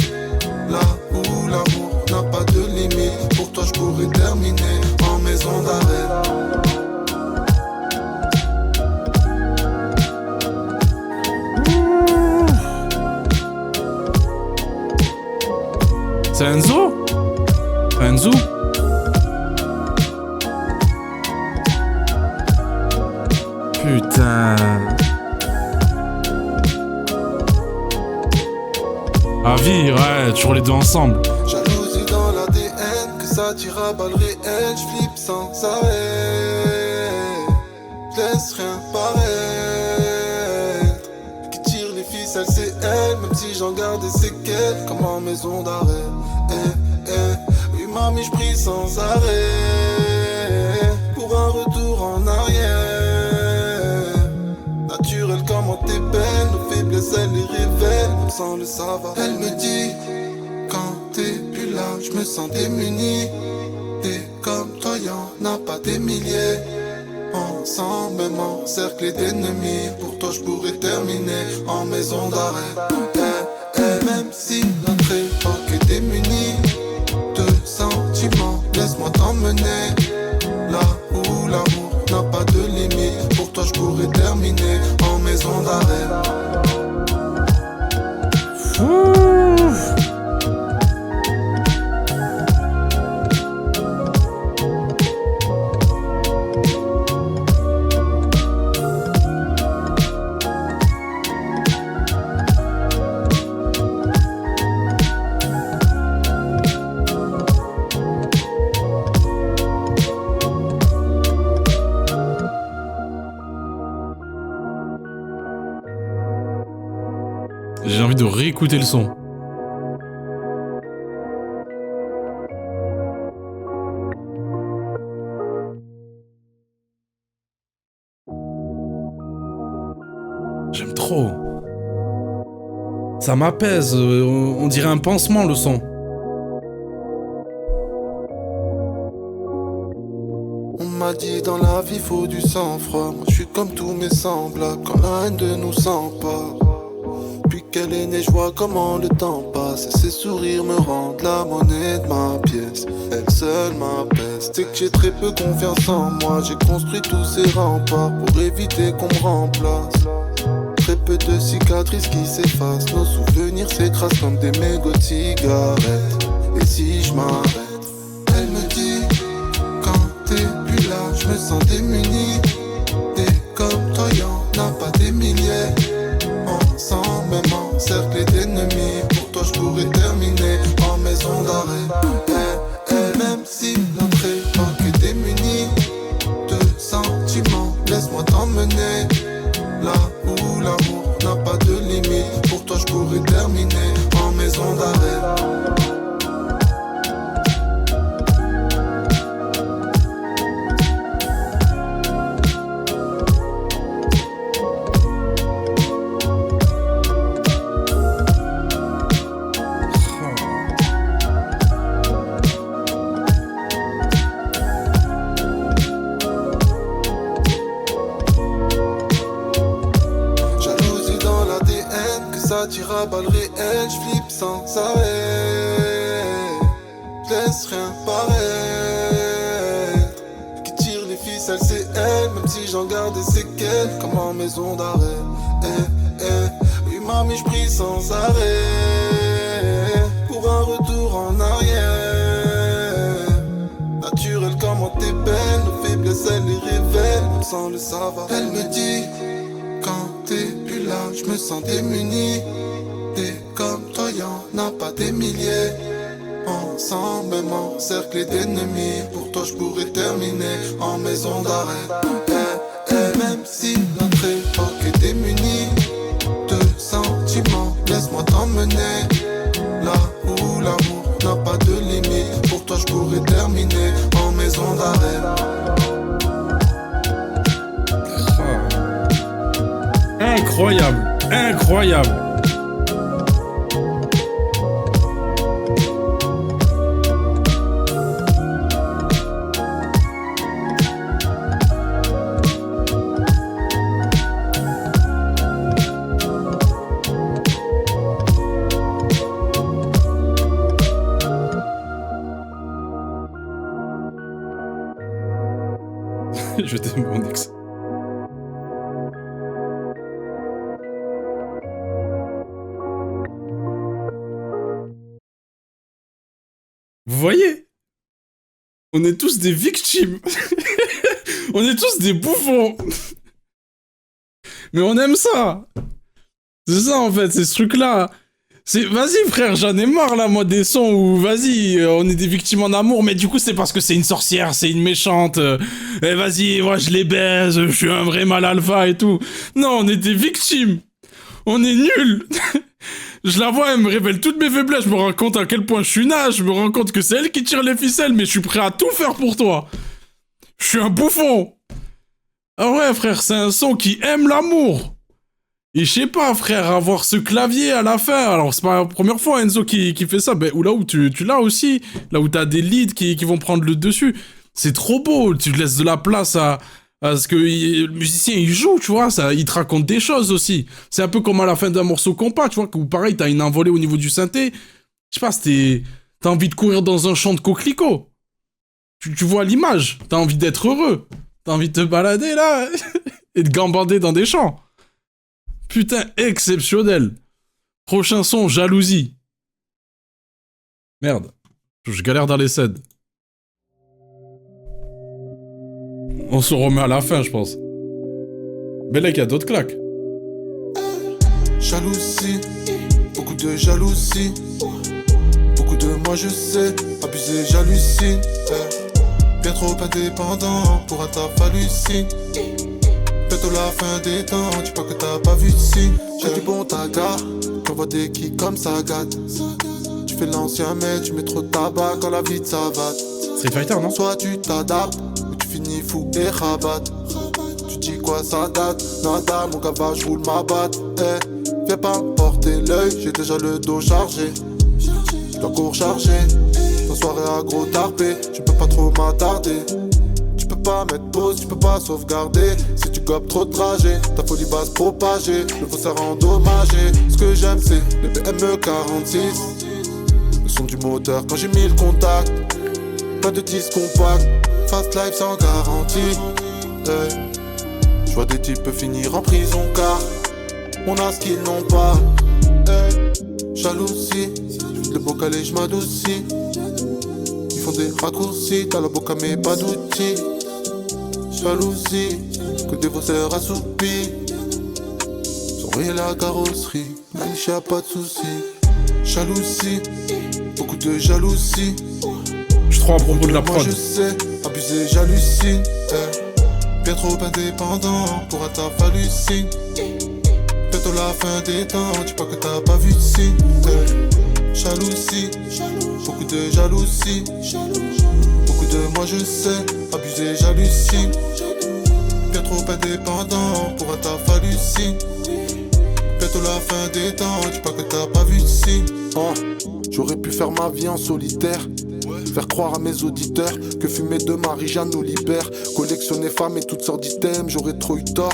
B: là où l'amour n'a pas de limite. Pour toi, je pourrais terminer en maison d'arrêt.
A: C'est Enzo? Enzo? Putain. Ah vie, ouais, toujours les deux ensemble.
B: Jalousie dans l'ADN, que ça tire à balles réelles. J'flippe sans arrêt. J'laisse rien paraître. Qui tire les ficelles, c'est elle. Même si j'en garde des séquelles, comme en maison d'arrêt. Oui, mamie, j'prie sans arrêt. Pour un retour en arrière. Naturel comment t'es belle, nos faiblesses elle les révèle, même sans le savoir. Elle me dit, quand t'es plus là, je me sens démuni. T'es comme toi, y'en a pas des milliers. Ensemble, même encerclés d'ennemis. Pour toi, je pourrais terminer en maison d'arrêt. Même si notre époque est démunie de sentiments, laisse-moi t'emmener là où l'amour n'a pas de limite. Pour toi, je pourrais terminer en maison d'arrêt.
A: J'ai envie de réécouter le son. J'aime trop. Ça m'apaise, on dirait un pansement le son.
B: On m'a dit dans la vie faut du sang-froid. Moi je suis comme tous mes semblables quand la haine de nous s'empare. Puis qu'elle est née, je vois comment le temps passe. Et ses sourires me rendent la monnaie de ma pièce. Elle seule m'apaise. C'est que j'ai très peu confiance en moi. J'ai construit tous ces remparts pour éviter qu'on me remplace. Très peu de cicatrices qui s'effacent. Nos souvenirs s'écrasent comme des mégots de cigarettes. Et si je m'arrête, elle me dit, quand t'es plus là, je me sens démuni. T'es comme toi, y'en a pas des milliers. Ensemble, même encerclés d'ennemis. Pour toi, je pourrais terminer en maison d'arrêt. Même si notre époque est démunie de sentiments, laisse-moi t'emmener là où l'amour n'a pas de limite. Pour toi, je pourrais terminer en maison d'arrêt. ça tire à balles réelles, j'flippe sans arrêt. J'laisse rien paraître. Qui tire les ficelles c'est elle, même si j'en garde des séquelles, comme en maison d'arrêt. Oui mamie j'prie sans arrêt, pour un retour en arrière. Naturel comment t'es belle, nos faiblesses elle les révèle, même sans le savoir. Elle me dit, quand t'es plus là, je me sens démuni. T'es comme toi, y'en a pas des milliers. Ensemble, même encerclés d'ennemis. Pour toi, je pourrais terminer en maison d'arrêt. Même si notre époque est démunie de sentiments, laisse-moi t'emmener là où l'amour n'a pas de limite. Pour toi, je pourrais terminer en maison d'arrêt.
A: Incroyable, incroyable. Je t'aime mon ex. Vous voyez? On est tous des victimes. On est tous des bouffons. Mais on aime ça. C'est ça en fait, c'est ce truc-là. Vas-y frère, j'en ai marre là moi des sons où vas-y, on est des victimes en amour, mais du coup c'est parce que c'est une sorcière, c'est une méchante. Et vas-y, moi je les baise, je suis un vrai mal alpha et tout. Non, on est des victimes. On est nuls. Je la vois, elle me révèle toutes mes faiblesses, je me rends compte à quel point je suis naze, je me rends compte que c'est elle qui tire les ficelles, mais je suis prêt à tout faire pour toi. Je suis un bouffon. Ah ouais frère, c'est un son qui aime l'amour. Et je sais pas, frère, avoir ce clavier à la fin, alors c'est pas la première fois Enzo qui fait ça, ben, ou là où tu l'as aussi, là où t'as des leads qui vont prendre le dessus, c'est trop beau, tu laisses de la place à ce que le musicien il joue, tu vois, ça, il te raconte des choses aussi. C'est un peu comme à la fin d'un morceau compas, tu vois, où pareil, t'as une envolée au niveau du synthé, je sais pas, t'as envie de courir dans un champ de coquelicots. Tu vois l'image, t'as envie d'être heureux, t'as envie de te balader là, et de gambader dans des champs. Putain, exceptionnel. Prochain son, jalousie. Merde. Je galère dans les scènes. On se remet à la fin, je pense. Mais là, il y a d'autres claques.
B: Jalousie, beaucoup de jalousie. Beaucoup de moi je sais, abusé, j'hallucine. Bien trop indépendant pour un taf hallucine. Bientôt la fin des temps, dis pas que t'as pas vu de signe. J'ai du bon taga, j'envoie des kicks comme ça gâte. Tu fais l'ancien mais tu mets trop de tabac quand la vie te savate.
A: Street Fighter, non?
B: Soit tu t'adaptes, ou tu finis fou et rabat. Tu dis quoi ça date, nada mon gars va je roule ma batte. Viens pas me porter l'œil, j'ai déjà le dos chargé. Je dois court charger, dans soirée à gros tarpé, je peux pas trop m'attarder. Tu peux pas mettre pause, tu peux pas sauvegarder. Si tu gobes trop de trajet, ta folie va se propager. Le faussaire endommagé. Ce que j'aime c'est le BME 46. Le son du moteur quand j'ai mis le contact. Pas de disque compact, fast life sans garantie. Je vois des types finir en prison car on a ce qu'ils n'ont pas. Jalousie, le bocal et je m'adoucis. Ils font des raccourcis, t'as la boca mais pas d'outils. Jalousie, que des faussaires assoupis. Surveiller la carrosserie, Maniche y'a pas de soucis. Jalousie, beaucoup de jalousie.
A: Je crois à propos de la
B: Moi
A: prod.
B: je sais, abusé, j'hallucine. Bien trop indépendant pour un taf hallucine. Bientôt la fin des temps, dis pas que t'as pas vu de signe. Jalousie, beaucoup de jalousie. Beaucoup de moi je sais, abusé, j'hallucine. Bien trop indépendant pour un taf hallucine. Bientôt la fin des temps, dis pas que t'as pas vu de signe. J'aurais pu faire ma vie en solitaire. Faire croire à mes auditeurs que fumer de Marie-Jeanne nous libère. Collectionner femmes et toutes sortes d'items, j'aurais trop eu tort.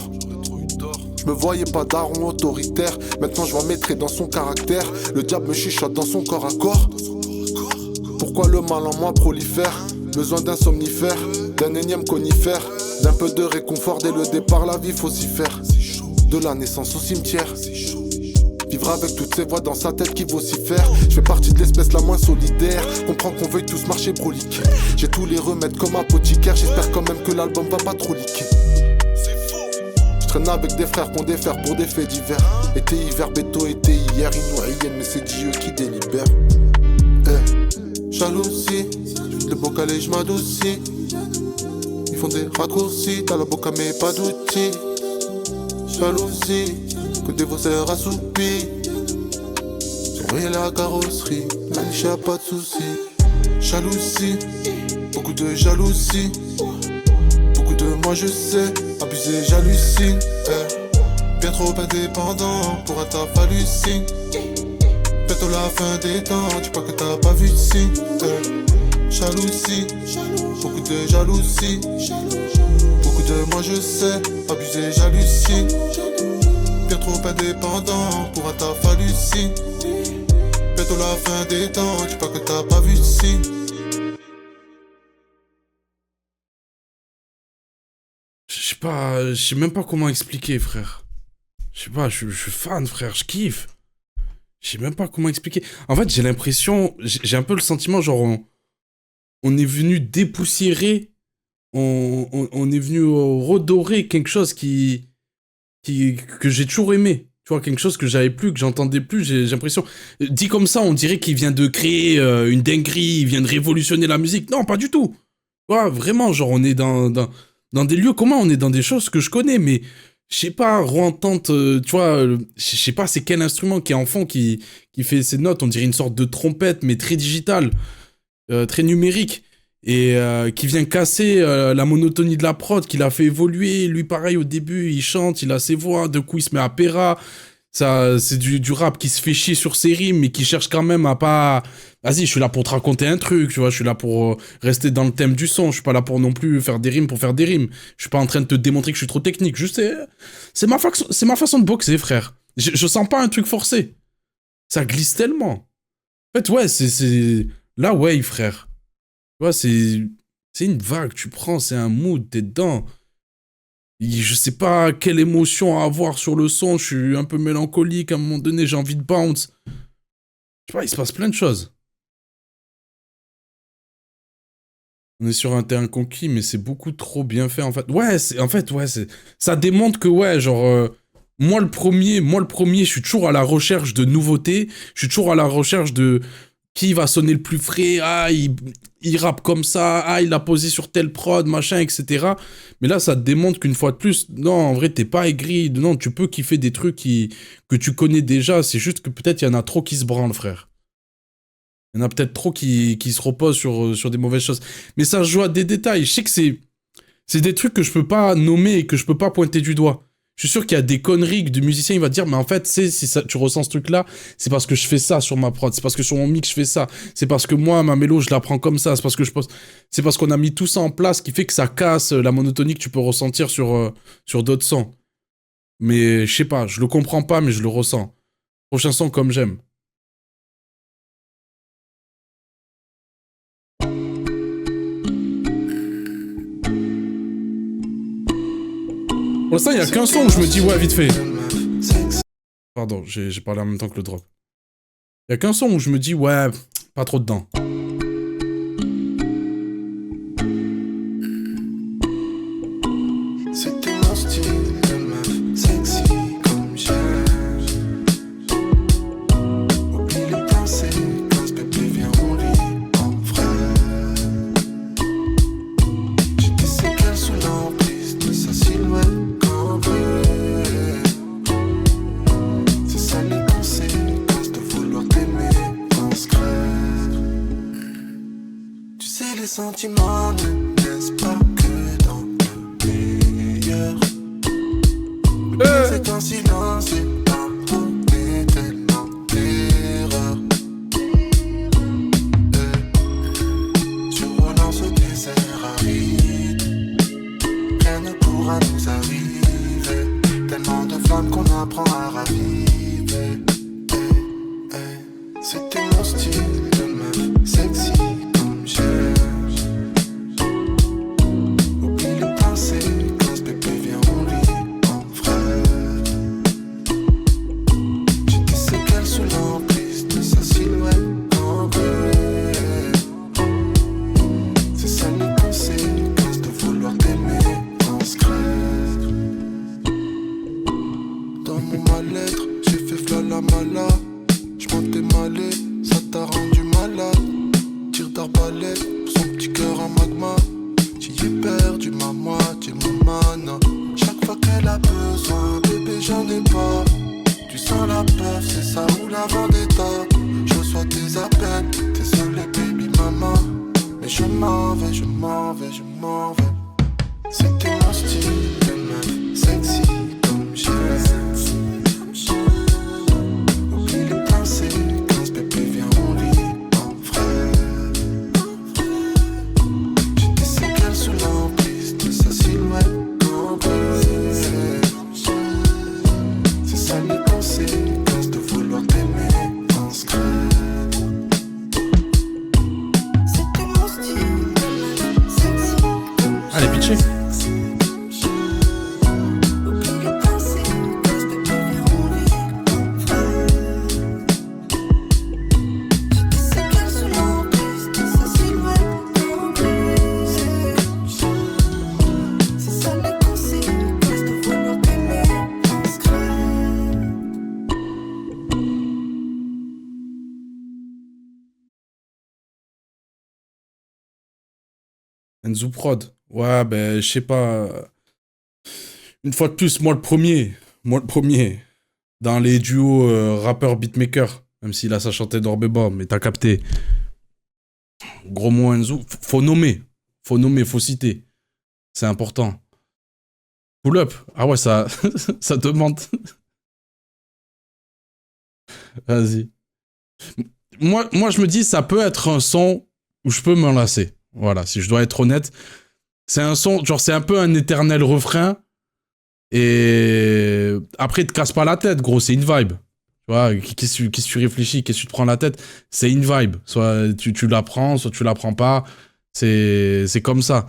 B: Je me voyais pas daron autoritaire, maintenant je vois maîtrer dans son caractère. Le diable me chuchote dans son corps à corps. Pourquoi le mal en moi prolifère? Besoin d'un somnifère, d'un énième conifère, d'un peu de réconfort dès le départ, la vie faut s'y faire. De la naissance au cimetière, vivre avec toutes ces voix dans sa tête qui vocifèrent. Je fais partie de l'espèce la moins solidaire. Comprends qu'on veuille tous marcher broliquer. J'ai tous les remèdes comme apothicaire. J'espère quand même que l'album va pas trop liquer. Je traîne avec des frères qu'on défère pour des faits divers. Été, hiver, béto, été, hier, inuaïenne, mais c'est Dieu qui délibère. Jalousie, le bocal et je m'adoucis. Ils font des raccourcis, t'as la boca mais pas d'outils. Jalousie, que des faussaires assoupis. Surveiller la carrosserie, la niche y'a pas de soucis. Jalousie, beaucoup de jalousie. Beaucoup de moi je sais, abusé j'hallucine. Bien trop indépendant pour être hallucine. Bientôt la fin des temps, dis pas que t'as pas vu de signe. Jalousie, beaucoup de jalousie. Beaucoup de moi je sais, abusé j'hallucine. Bien trop indépendant pour être hallucine. Bientôt la fin des temps, dis pas que t'as pas vu de signe.
A: Je sais même pas comment expliquer, frère. Je sais pas, je suis fan, frère, je kiffe. Je sais même pas comment expliquer. En fait, j'ai l'impression, j'ai un peu le sentiment, genre, on est venu dépoussiérer, on est venu redorer quelque chose que j'ai toujours aimé. Tu vois, quelque chose que j'avais plus, que j'entendais plus, j'ai l'impression. Dit comme ça, on dirait qu'il vient de créer une dinguerie, il vient de révolutionner la musique. Non, pas du tout. Tu vois, vraiment, genre, on est dans des lieux communs, on est dans des choses que je connais, mais je sais pas, re-entente, tu vois, je sais pas c'est quel instrument qui est en fond qui fait ces notes, on dirait une sorte de trompette, mais très digitale, très numérique, et qui vient casser la monotonie de la prod, qui l'a fait évoluer. Lui, pareil, au début, il chante, il a ses voix, de coup, il se met à péra. Ça, c'est du rap qui se fait chier sur ses rimes, mais qui cherche quand même à pas... Vas-y, je suis là pour te raconter un truc, tu vois, je suis là pour rester dans le thème du son, je suis pas là pour non plus faire des rimes pour faire des rimes. Je suis pas en train de te démontrer que je suis trop technique, juste c'est ma façon de boxer, frère. Je sens pas un truc forcé. Ça glisse tellement. En fait, ouais, c'est la wave, frère. Tu vois, c'est une vague, tu prends, c'est un mood, t'es dedans. Je sais pas quelle émotion avoir sur le son, je suis un peu mélancolique, à un moment donné, j'ai envie de bounce. Je sais pas, il se passe plein de choses. On est sur un terrain conquis, mais c'est beaucoup trop bien fait, en fait. Ouais, ça démontre que, ouais, genre, moi le premier, je suis toujours à la recherche de nouveautés, je suis toujours à la recherche de qui va sonner le plus frais, ah, il rappe comme ça, ah, il a posé sur telle prod, machin, etc. Mais là, ça te démontre qu'une fois de plus, non, en vrai, t'es pas aigri, non, tu peux kiffer des trucs que tu connais déjà, c'est juste que peut-être il y en a trop qui se branlent, frère. Il y en a peut-être trop qui se reposent sur des mauvaises choses. Mais ça se joue à des détails. Je sais que c'est des trucs que je peux pas nommer et que je peux pas pointer du doigt. Je suis sûr qu'il y a des conneries que de musicien, il va te dire, mais en fait, si tu ressens ce truc-là, c'est parce que je fais ça sur ma prod, c'est parce que sur mon mix, je fais ça, c'est parce que moi, ma mélo, je la prends comme ça, c'est parce qu'on a mis tout ça en place qui fait que ça casse la monotonie que tu peux ressentir sur d'autres sons. Mais je sais pas, je le comprends pas, mais je le ressens. Prochain son comme j'aime. Pour l'instant, il n'y a qu'un son où je me dis, ouais, vite fait. Pardon, j'ai parlé en même temps que le drop. Il n'y a qu'un son où je me dis, ouais, pas trop dedans.
B: C'était mon style de meuf, sexy comme j'aime. Oublie les conséquences, bébé, viens, on lit en vrai. J'ai des séquelles sous l'emprise de sa silhouette. Les sentiments ne naissent pas que dans le meilleur. C'est un silence et pas pour tellement d'erreurs. Survolant ce désert aride, rien ne pourra nous arriver. Tellement de flammes m'apprend à raviver. C'était mon style de meuf, sexy comme j'aime. Oublie les conséquences, bébé viens on lit en vrai. J'ai des séquelles sous l'emprise de sa silhouette en vrai. C'est ça les conséquences de vouloir t'aimer en secret. Dans mon mal-être, j'ai fait fla la mala. J'm'en t'ai malé, ça t'a rendu malade. Tire d'arbalète, son petit cœur en magma. J'y ai perdu ma moitié, mon mana. Chaque fois qu'elle a besoin, bébé j'en ai pas. Tu sens la peur, c'est ça ou la vendetta. Je reçois tes appels, désolé baby mama. Mais je m'en vais, je m'en vais, je m'en vais. C'était mon style de meuf, sexy comme j'aime. Oublie les conséquences, bébé viens on lit en vrai. J'ai des séquelles sous l'emprise de sa silhouette en vrai. C'est ça les conséquences de vouloir t'aimer en secret. C'était mon style de meuf, sexy comme
A: Allez, pitché. Enzo Prod. Ouais, ben, je sais pas. Une fois de plus, moi le premier. Moi le premier. Dans les duos rappeur-beatmaker. Même s'il a sa chanté d'Orbeba, mais t'as capté. Gros mot Enzo. Faut nommer. Faut nommer, faut citer. C'est important. Pull up. Ah ouais, ça, ça demande. Vas-y. Moi, je me dis, ça peut être un son où je peux m'enlacer. Voilà, si je dois être honnête. C'est un son, genre, c'est un peu un éternel refrain. Et après, te casse pas la tête, gros, c'est une vibe. Tu vois, qu'est-ce que tu réfléchis, qu'est-ce que tu te prends la tête? C'est une vibe. Soit tu la prends, soit tu la prends pas. C'est comme ça.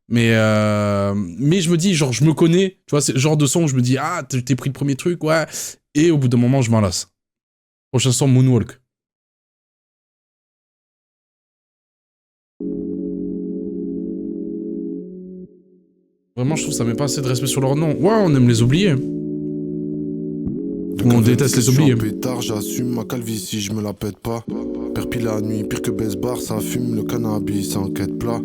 A: Mais je me dis, genre, je me connais. Tu vois, c'est le genre de son où je me dis, ah, t'es pris le premier truc, ouais. Et au bout d'un moment, je m'en lasse. Prochain son, Moonwalk. Vraiment, je trouve que ça met pas assez de respect sur leur nom. Ouais, on aime les oublier. Ou on déteste les oublier.
F: Pétard, j'assume ma calvitie, je me la pète pas. Perpille la nuit, pire que Besbar, ça fume le cannabis en quête plat.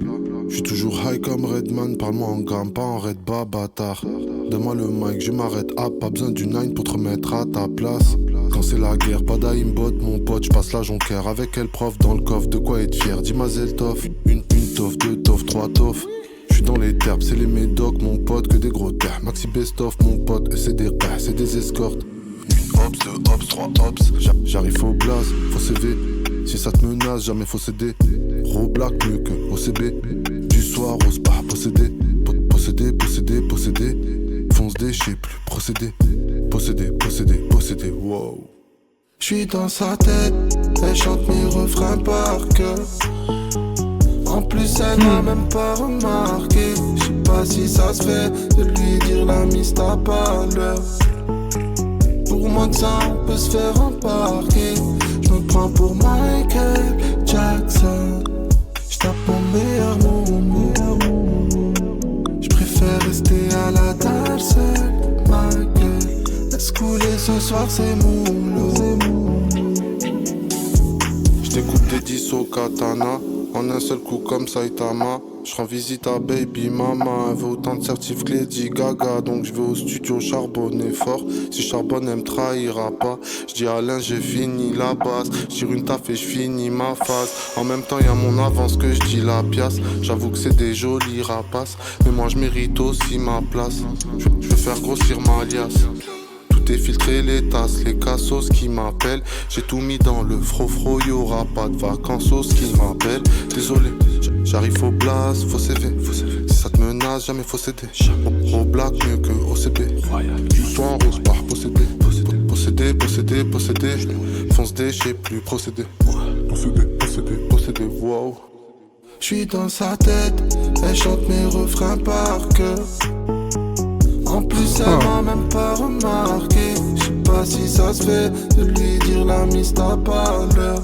F: J'suis toujours high comme Redman, parle-moi en gamme, pas en red bas, bâtard. Donne-moi le mic, je m'arrête, ah, pas besoin du 9 pour te remettre à ta place. Quand c'est la guerre, pas d'aimbot, mon pote, j'passe la jonquère. Avec quel prof dans le coffre, de quoi être fier, dis Mazel Tov. Une toffe, deux toffes, trois toffes. J'suis dans les terpes, c'est les médocs, mon pote, que des gros terres. Maxi best-of, mon pote, c'est des rats, c'est des escortes. Une hops, deux hops, trois hops. J'arrive au blaze, faut CV. Si ça te menace, jamais faut céder. Roblack plus que OCB. Du soir au spa, possédé. Possédé. Fonce des, j'sais plus procéder. Possédé, wow.
B: J'suis dans sa tête, elle chante mes refrains par cœur. En plus elle m'a même pas remarqué. J'sais pas si ça se fait de lui dire la mise t'as pas l'heure. Pour moi que ça on peut se faire embarquer. J'me prends pour Michael Jackson. J'tape mon meilleur moment. J'préfère rester à la dalle seule, ma gueule. Laisse couler ce soir c'est mon lot.
F: J'découpe des 10 au katana. En un seul coup comme Saitama. J'rends visite à baby mama. Elle veut autant de certifs que Lady Gaga. Donc j'vais au studio charbonner fort. Si charbonne elle me trahira pas. J'dis Alain j'ai fini la base. J'tire une taf et j'finis ma phase. En même temps y'a mon avance que j'dis la pièce. J'avoue que c'est des jolis rapaces. Mais moi j'mérite aussi ma place. J'veux faire grossir ma liasse. Tout Tout est filtré, les tasses, les cassos qui m'appellent. J'ai tout mis dans le fro-fro, y'aura pas de vacances au qui m'appelle. Désolé, j'arrive au blast, faux CV. Si ça te menace, jamais faut céder. Au black mieux que OCB. Toi en rose par possédé. Possédé. Fonce des, j'sais plus procéder. Possédé, wow.
B: J'suis dans sa tête, elle chante mes refrains par cœur. En plus elle m'a même pas remarqué. J'sais pas si ça se fait de lui dire la mise t'as pas l'heure.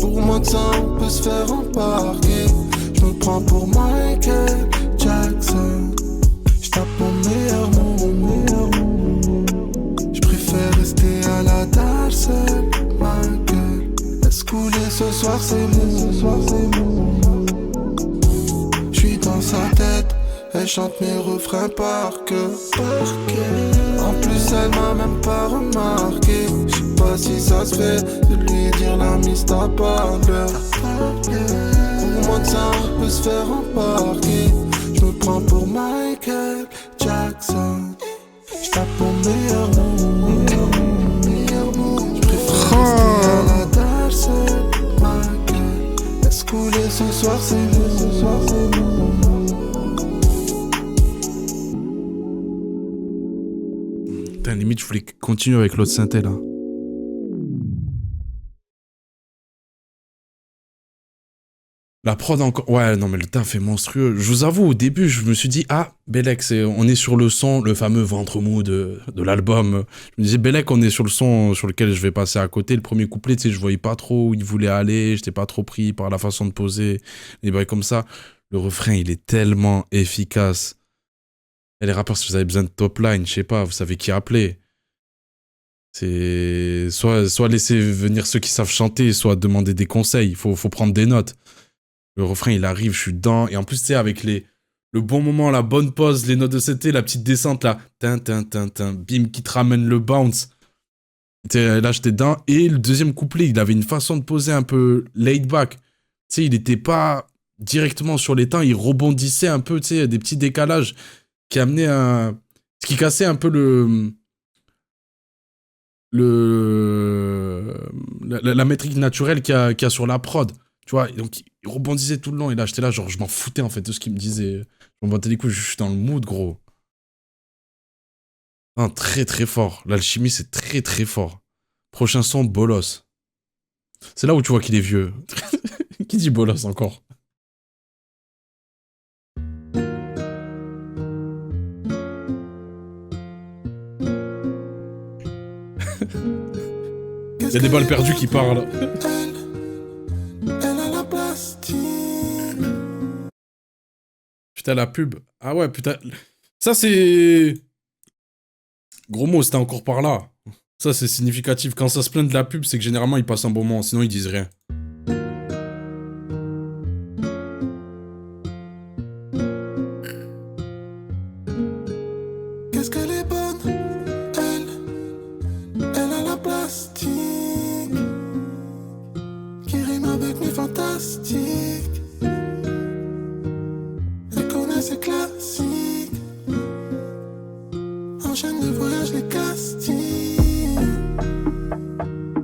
B: Pour moi de ça on peut se faire embarquer. J'me prends pour Michael Jackson. J'tape mon meilleur mot. J'préfère rester à la dalle seule, ma gueule. Laisse couler ce soir c'est mou. J'suis dans sa tête, elle chante mes refrains par cœur. En plus elle m'a même pas remarqué. J'sais pas si ça se fait de lui dire la mise t'as pas l'heure. Pour moi de ça on peut se faire embarquer. J'me prends pour Michael Jackson. J'tape mon meilleur mot. J'préfère rester à la dalle seule, ma gueule. Laisse couler ce soir c'est mou.
A: Putain, limite, je voulais continuer avec l'autre synthé, là. La prod encore... Ouais, non, mais le taf est monstrueux. Je vous avoue, au début, je me suis dit, ah, Bellec, on est sur le son, le fameux ventre mou de l'album. Je me disais, Bellec, on est sur le son sur lequel je vais passer à côté. Le premier couplet, tu sais, je voyais pas trop où il voulait aller. J'étais pas trop pris par la façon de poser. Les bails comme ça. Le refrain, il est tellement efficace. Et les rappeurs, si vous avez besoin de top line, je sais pas, vous savez qui appeler. C'est soit laisser venir ceux qui savent chanter, soit demander des conseils. Il faut prendre des notes. Le refrain, il arrive, je suis dedans. Et en plus, tu sais, avec le bon moment, la bonne pause, les notes de CT, la petite descente, là. Bim, qui te ramène le bounce. Là, j'étais dedans. Et le deuxième couplet, il avait une façon de poser un peu laid back. Tu sais, il n'était pas directement sur les temps. Il rebondissait un peu, tu sais, des petits décalages qui amenaient un... Ce qui cassait un peu la métrique naturelle qu'il y a sur la prod. Tu vois, donc il rebondissait tout le long. Et là, j'étais là, genre, je m'en foutais, en fait, de ce qu'il me disait. Je m'en battais les couilles, je suis dans le mood, gros. Non, très, très fort. L'alchimie, c'est très, très fort. Prochain son, Bolos. C'est là où tu vois qu'il est vieux. Qui dit Bolos, encore? Il y a des balles perdues qui parlent. Putain, la pub. Ah ouais, putain. Ça, c'est... Gros mot, c'était encore par là. Ça, c'est significatif. Quand ça se plaint de la pub, c'est que généralement, ils passent un bon moment. Sinon, ils disent rien.
B: Qu'est-ce qu'elle est bonne, elle a la plastique qui rime avec mes fantastiques. Elle connaît ses classiques, enchaîne les voyages, les castings.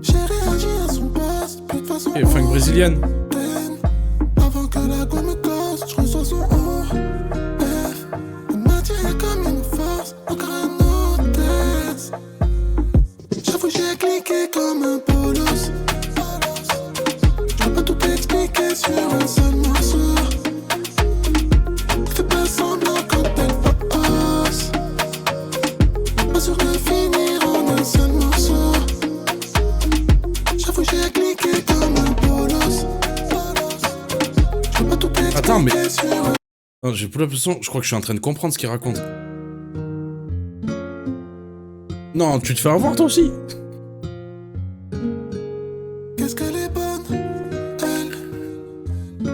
B: J'ai réagi à son poste, puis de façon
A: Et funk brésilienne.
B: avant que la go me cause, je reçois son O. Elle m'attire comme une force, encore un hôtesse. J'avoue j'ai cliqué comme un bolos. Je peux pas tout expliquer sur un seul morceau. Fais pas semblant quand elle passe. Pas sûr de finir en un seul morceau. J'avoue j'ai cliqué comme un bolos. Je peux pas tout expliquer.
A: Attends, mais...
B: sur un...
A: Non, j'ai plus l'impression... Je crois que je suis en train de comprendre ce qu'il raconte. Non, tu te fais avoir toi aussi.
B: Qu'est-ce qu'elle est bonne,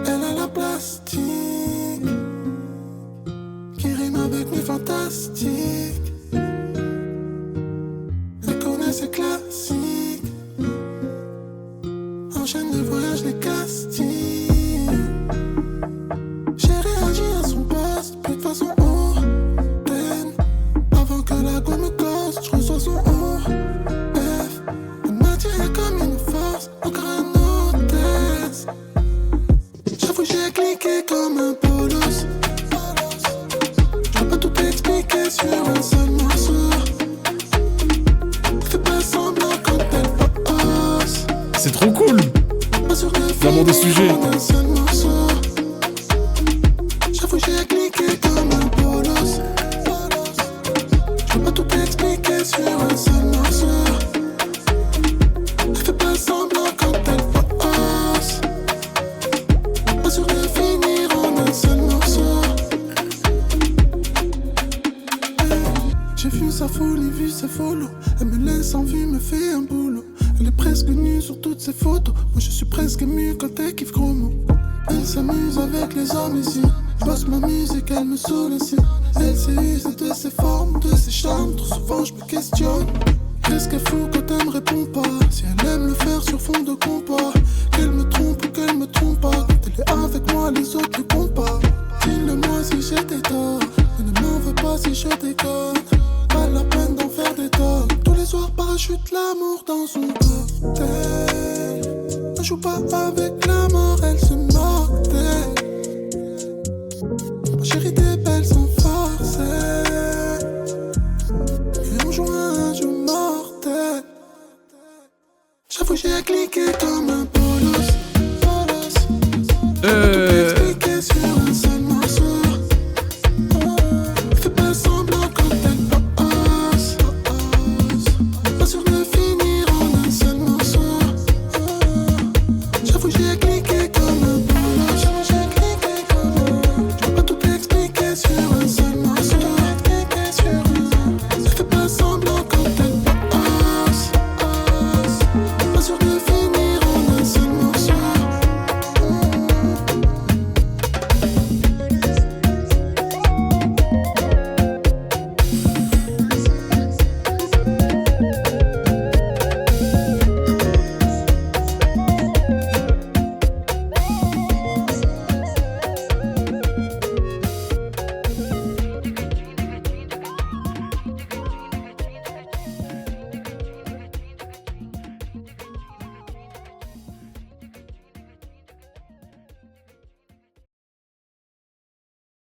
B: elle a la plastique qui rime avec mes fantastiques. Elle connaît ses classiques, enchaîne les voyages, les castings. J'ai réagi à son poste, puis de façon hautaine. Avant que la go me cause, je sa folie, vu ses follow. Elle me laisse en vue, me fait un boulot. Elle est presque nue sur toutes ses photos. Moi je suis presque ému quand elle kiffe gros mots. Elle s'amuse avec les hommes ici. Je bosse ma musique, elle me saoule ici. Elle s'use de ses formes, de ses charmes. Trop souvent je me questionne. Qu'est-ce qu'elle fout quand elle me répond pas? Si elle aime le faire sur fond de compas, qu'elle me trompe ou qu'elle me trompe pas. Quand elle est avec moi, les autres ne comptent pas. Dis-le-moi si j'ai des torts, mais ne m'en veux pas si je déconne. Pas la peine d'en faire des tonnes. Tous les soirs parachute l'amour dans son cocktail. Ne joue pas avec la mort, elle se moque d'elle. Ma chérie, t'es belle sans forcer. Et on joue un jeu mortel. J'avoue j'ai cliqué comme un bolos. Expliquer sur un seul morceau. Fais pas semblant quand elle passe. Pas sûr de finir en un seul morceau. J'avoue j'ai cliqué comme un bolos. J'avoue j'ai cliqué comme un. Je peux pas tout expliquer sur un seul morceau. Fais pas semblant quand elle passe. Pas sûr de finir en un seul morceau.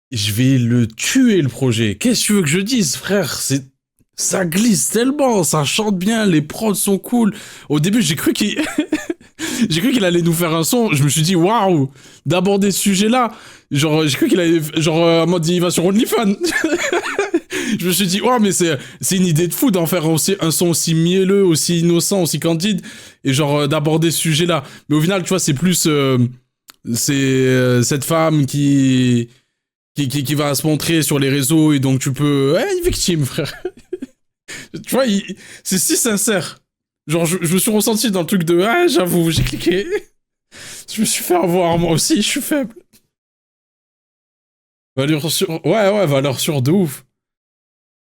A: Je vais le tuer, le projet. Qu'est-ce que tu veux que je dise, frère? Ça glisse tellement, ça chante bien, les prods sont cool. Au début, j'ai cru qu'il j'ai cru qu'il allait nous faire un son. Je me suis dit, waouh, d'aborder ce sujet-là. Genre, j'ai cru qu'il allait, genre, en mode, il va sur OnlyFans. Je me suis dit, waouh, mais c'est une idée de fou d'en faire aussi, un son aussi mielleux, aussi innocent, aussi candide. Et genre, d'aborder ce sujet-là. Mais au final, tu vois, c'est plus, cette femme qui va se montrer sur les réseaux et donc tu peux... une victime, frère. Tu vois, c'est si sincère. Genre, je me suis ressenti dans le truc de... Ah, j'avoue, j'ai cliqué. Je me suis fait avoir, moi aussi, je suis faible. Valeur sûre... Ouais, valeur sûre de ouf.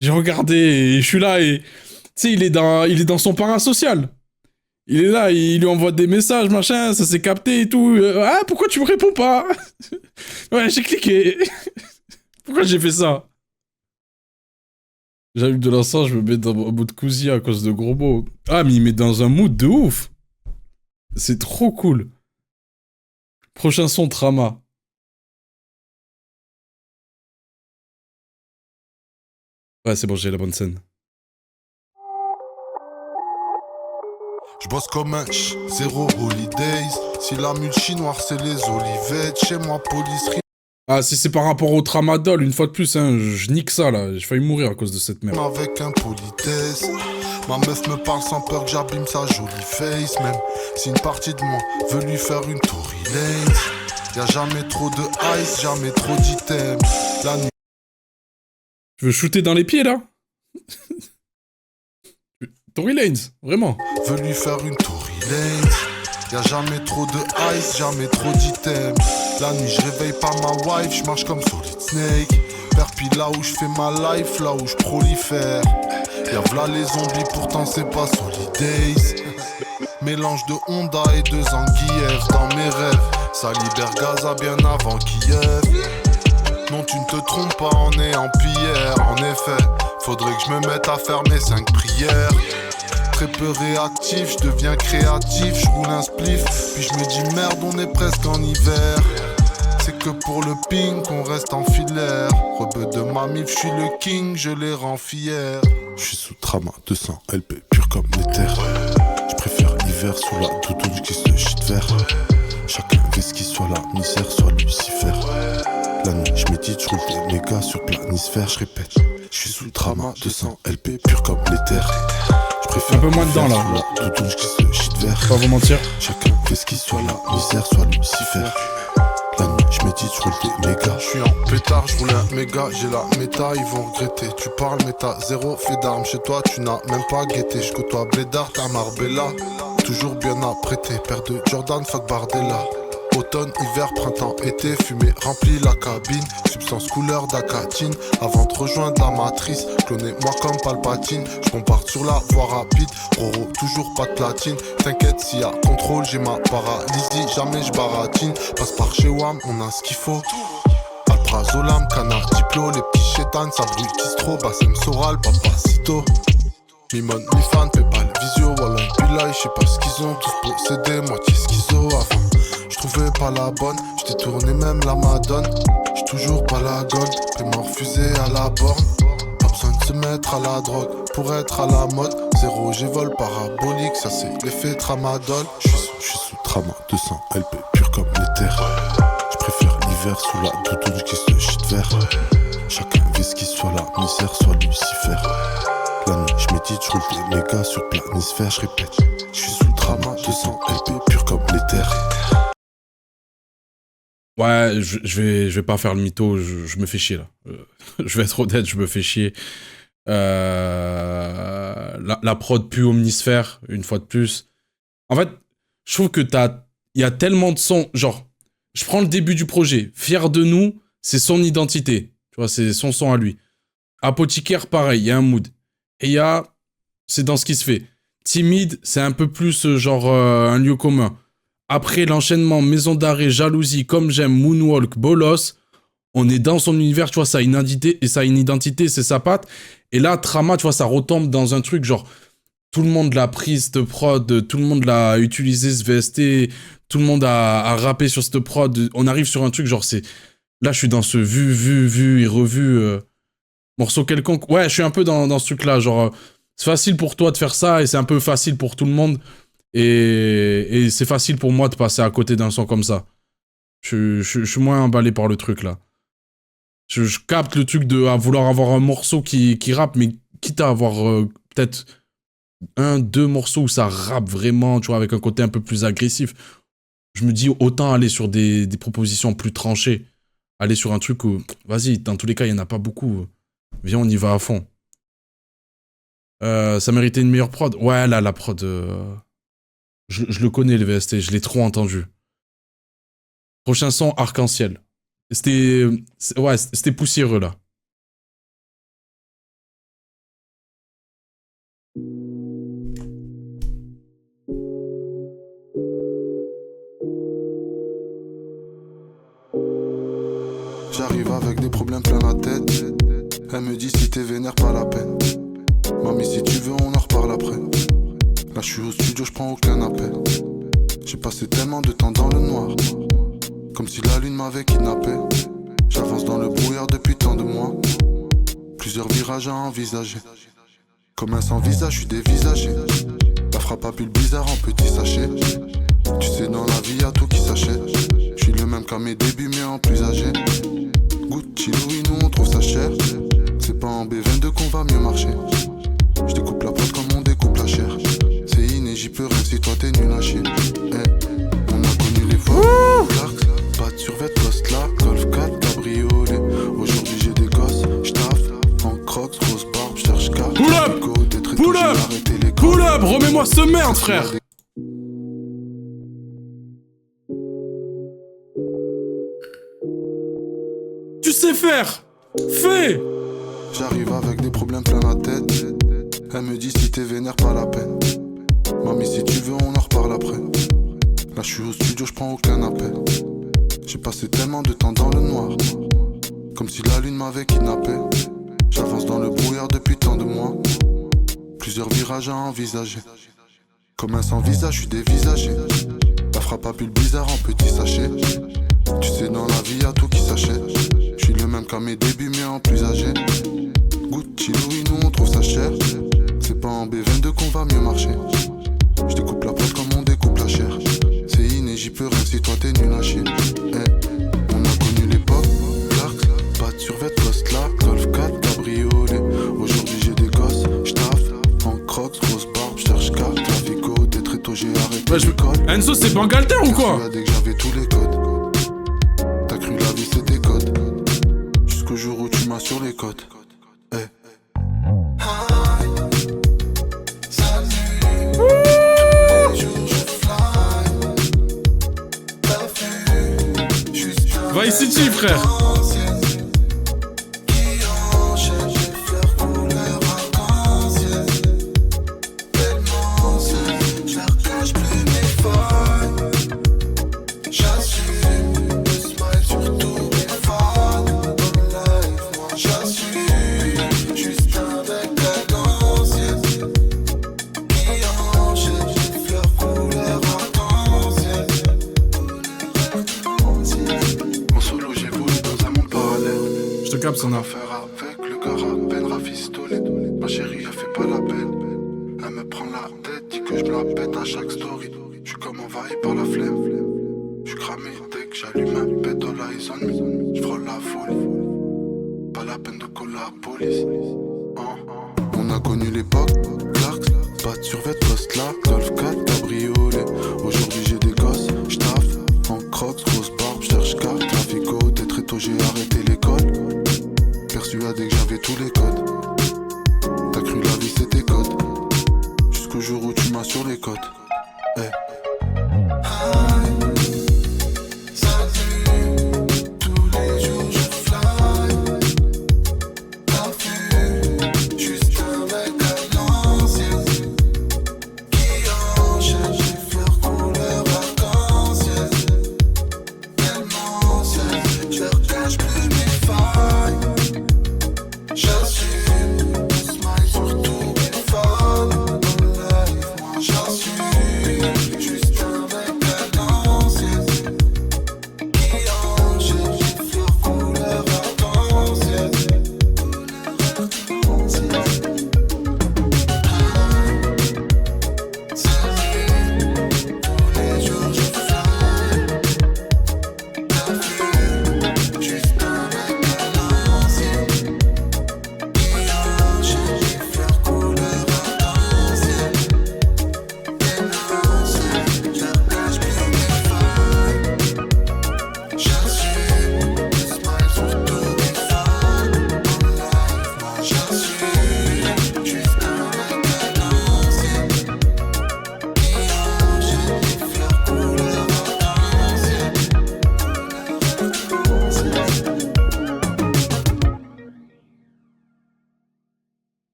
A: J'ai regardé et je suis là et... Tu sais, il est dans son parasocial. Il est là, il lui envoie des messages, machin, ça s'est capté et tout. Ah, pourquoi tu me réponds pas? Ouais, j'ai cliqué. Pourquoi j'ai fait ça? J'allume de l'encens, je me mets dans un mood cousy à cause de gros mots. Ah, mais il met dans un mood de ouf. C'est trop cool. Prochain son, Trama. Ouais, c'est bon, j'ai la bonne scène.
F: Je bosse comme un zéro holidays. Si la mulchi noire c'est les olivettes. Chez moi police.
A: Ah, si c'est par rapport au tramadol, une fois de plus, hein, je nique ça là. J'ai failli mourir à cause de cette merde.
F: Avec impolitesse. Ma meuf me parle sans peur que j'abîme sa jolie face. Même si une partie de moi veut lui faire une Tory Lanez. Y'a jamais trop de ice, jamais trop d'items. La nuit.
A: Je veux shooter dans les pieds là. Tory Lanez, vraiment.
F: Veut lui faire une Tory Lanez. Y'a jamais trop de ice, jamais trop d'items. La nuit je réveille pas ma wife, je marche comme Solid Snake. Perpille là où je fais ma life, là où je prolifère. Y'a v'là les zombies, pourtant c'est pas Solidays. Mélange de Honda et de Zangief dans mes rêves. Ça libère Gaza bien avant Kiev. Non tu ne te trompes pas, on est en pierre. En effet, faudrait que je me mette à faire mes 5 prières. Très peu réactif, je deviens créatif, je roule un spliff, puis je me dis merde on est presque en hiver. C'est que pour le ping qu'on reste en filaire. Rebeu de ma mif, je suis le king, je les rends fiers. Je suis sous Trama 200 LP, pur comme l'éther. Je préfère l'hiver sous la doudoune qui se shit vert. Chacun veut ce qui soit la misère, soit Lucifer. La nuit je médite, je roule des mégas sur planisphère, je répète. Je suis sous Trama 200 LP, pur comme l'éther.
A: Un peu moins dedans là. Pas vous mentir.
F: Chacun fait ce qui soit la misère, soit Lucifer. La nuit, je médite, je roule des mégas. Je suis en pétard, je roule un méga, j'ai la méta, ils vont regretter. Tu parles, mais t'as zéro fait d'armes chez toi, tu n'as même pas guetté. Je côtoie Blédard, t'as Marbella. Toujours bien apprêté, paire de Jordan, fuck Bardella. Automne, hiver, printemps, été, fumée remplit la cabine. Substance couleur d'acatine, avant de rejoindre la matrice. Clonez-moi comme Palpatine, je bombarde sur la voie rapide. Roro, toujours pas de platine. T'inquiète, s'il y a contrôle, j'ai ma paralysie, jamais je baratine. Passe par chez WAM, on a ce qu'il faut. Alprazolam, canard, diplo, les petits chétanes, ça brûle trop. Bassem Soral, papacito. Mi-mon, mi-fan, Paypal, visio, voilà, Bilal, je sais pas ce qu'ils ont tous possédé, moitié schizo avant. J'trouvais pas la bonne, j't'ai tourné même la madone. J'suis toujours pas la gold, paiement refusé à la borne. Pas besoin de se mettre à la drogue pour être à la mode. Zéro, j'ai vol parabolique, ça c'est l'effet tramadol. J'suis sous trama 200 LP, pur comme l'éther. J'préfère l'hiver sous la doudoune qui se shit vert. Chacun vise qu'il soit la misère, soit Lucifer. La nuit, j'médite, j'roule des mégas sur planisphère, j'répète. J'suis sous trama 200 LP, pur comme l'éther.
A: Ouais, je vais pas faire le mytho, je me fais chier là. Je vais être honnête, je me fais chier. La prod pue omnisphère, une fois de plus. En fait, je trouve que il y a tellement de sons. Genre, je prends le début du projet. Fier de nous, c'est son identité. Tu vois, c'est son son à lui. Apothicaire, pareil, il y a un mood. Et c'est dans ce qui se fait. Timide, c'est un peu plus genre un lieu commun. Après l'enchaînement Maison d'arrêt, Jalousie, Comme j'aime, Moonwalk, Bolos, on est dans son univers, tu vois, ça a une identité, c'est sa patte. Et là, Trama, tu vois, ça retombe dans un truc genre, tout le monde l'a pris, cette prod, tout le monde l'a utilisé, ce VST, tout le monde a rappé sur cette prod. On arrive sur un truc genre, là, je suis dans ce vu et revu, morceau quelconque. Ouais, je suis un peu dans ce truc-là, genre, c'est facile pour toi de faire ça et c'est un peu facile pour tout le monde. Et c'est facile pour moi de passer à côté d'un son comme ça. Je suis moins emballé par le truc là. Je capte le truc à vouloir avoir un morceau qui rappe, mais quitte à avoir peut-être 1-2 morceaux où ça rappe vraiment, tu vois, avec un côté un peu plus agressif. Je me dis autant aller sur des propositions plus tranchées. Aller sur un truc où, vas-y, dans tous les cas, il n'y en a pas beaucoup. Viens, on y va à fond. Ça méritait une meilleure prod. Ouais, là, la prod... Je le connais, le VST, je l'ai trop entendu. Prochain son, Arc-en-Ciel. C'était poussiéreux, là.
F: J'arrive avec des problèmes plein la tête. Elle me dit si t'es vénère, pas la peine. Mamie, si tu veux, on en reparle après. Là, je suis au studio, je prends aucun appel. J'ai passé tellement de temps dans le noir, comme si la lune m'avait kidnappé. J'avance dans le brouillard depuis tant de mois. Plusieurs virages à envisager. Comme un sans visage, je suis dévisagé. La frappe à bulle bizarre en petit sachet. Tu sais, dans la vie, y'a tout qui s'achète. Je suis le même qu'à mes débuts, mais en plus âgé. Gucci, Louis, nous on trouve ça cher. C'est pas en B22 qu'on va mieux marcher. Je découpe la pote comme on découpe la chair. C'est inné, j'y peux rien si toi t'es nul à chier. On a connu les fois. Clark, pas de survêt, post là. Golf 4, cabriolet. Aujourd'hui j'ai des gosses, j'taffe. En crocs, grosse barbe, j'cherche qu'à.
A: Pull up! Pull up! Pull up! Remets-moi ce merde, frère! Tu sais faire! Fais!
F: J'arrive avec des problèmes plein la tête. Elle me dit si t'es vénère, pas la peine. Mamie, si tu veux, on en reparle après. Là, je suis au studio, je prends aucun appel. J'ai passé tellement de temps dans le noir, comme si la lune m'avait kidnappé. J'avance dans le brouillard depuis tant de mois. Plusieurs virages à envisager. Comme un sans visage, je suis dévisagé. La frappe à bulle bizarre en petit sachet. Tu sais, dans la vie, y'a tout qui s'achète. Je suis le même qu'à mes débuts, mais en plus âgé. Gucci, Louis, nous on trouve ça cher. C'est pas en B22 qu'on va mieux marcher. Je découpe la pote comme on découpe la chair. C'est inné, j'y peux rien si toi t'es nul à chier. On a connu l'époque, Clark, pas de survêt, post là. Golf 4, cabriolet. Aujourd'hui j'ai des gosses, j'taffe. En crocs, grosse barbe, j'cherche qu'à. Clavico, très tôt j'ai arrêté l'école.
A: Enzo, c'est Bangalter ou quoi?
F: Dès que j'avais tous les codes.
A: Je te capte, Sona.
F: Faire avec le gars à peine rafistolé. Ma chérie, elle fait pas la peine. Elle me prend la tête, dit que je me la pète à chaque story. Je suis comme envahi par la flemme. Je suis cramé dès que j'allume un pet, all eyes on me. Je frôle la folie. Pas la peine de coller la police. On a connu l'époque, Clarks, pas de survêt, Costla, Golf 4, cabriolet. Aujourd'hui j'ai des gosses, j'taffe, en crocs, grosse barbe, j'cherche car, trafico, t'es très tôt, j'ai arrêté l'école. Persuadé que j'avais tous les codes. T'as cru la vie c'était code. Jusqu'au jour où tu m'as sur les côtes. Hey.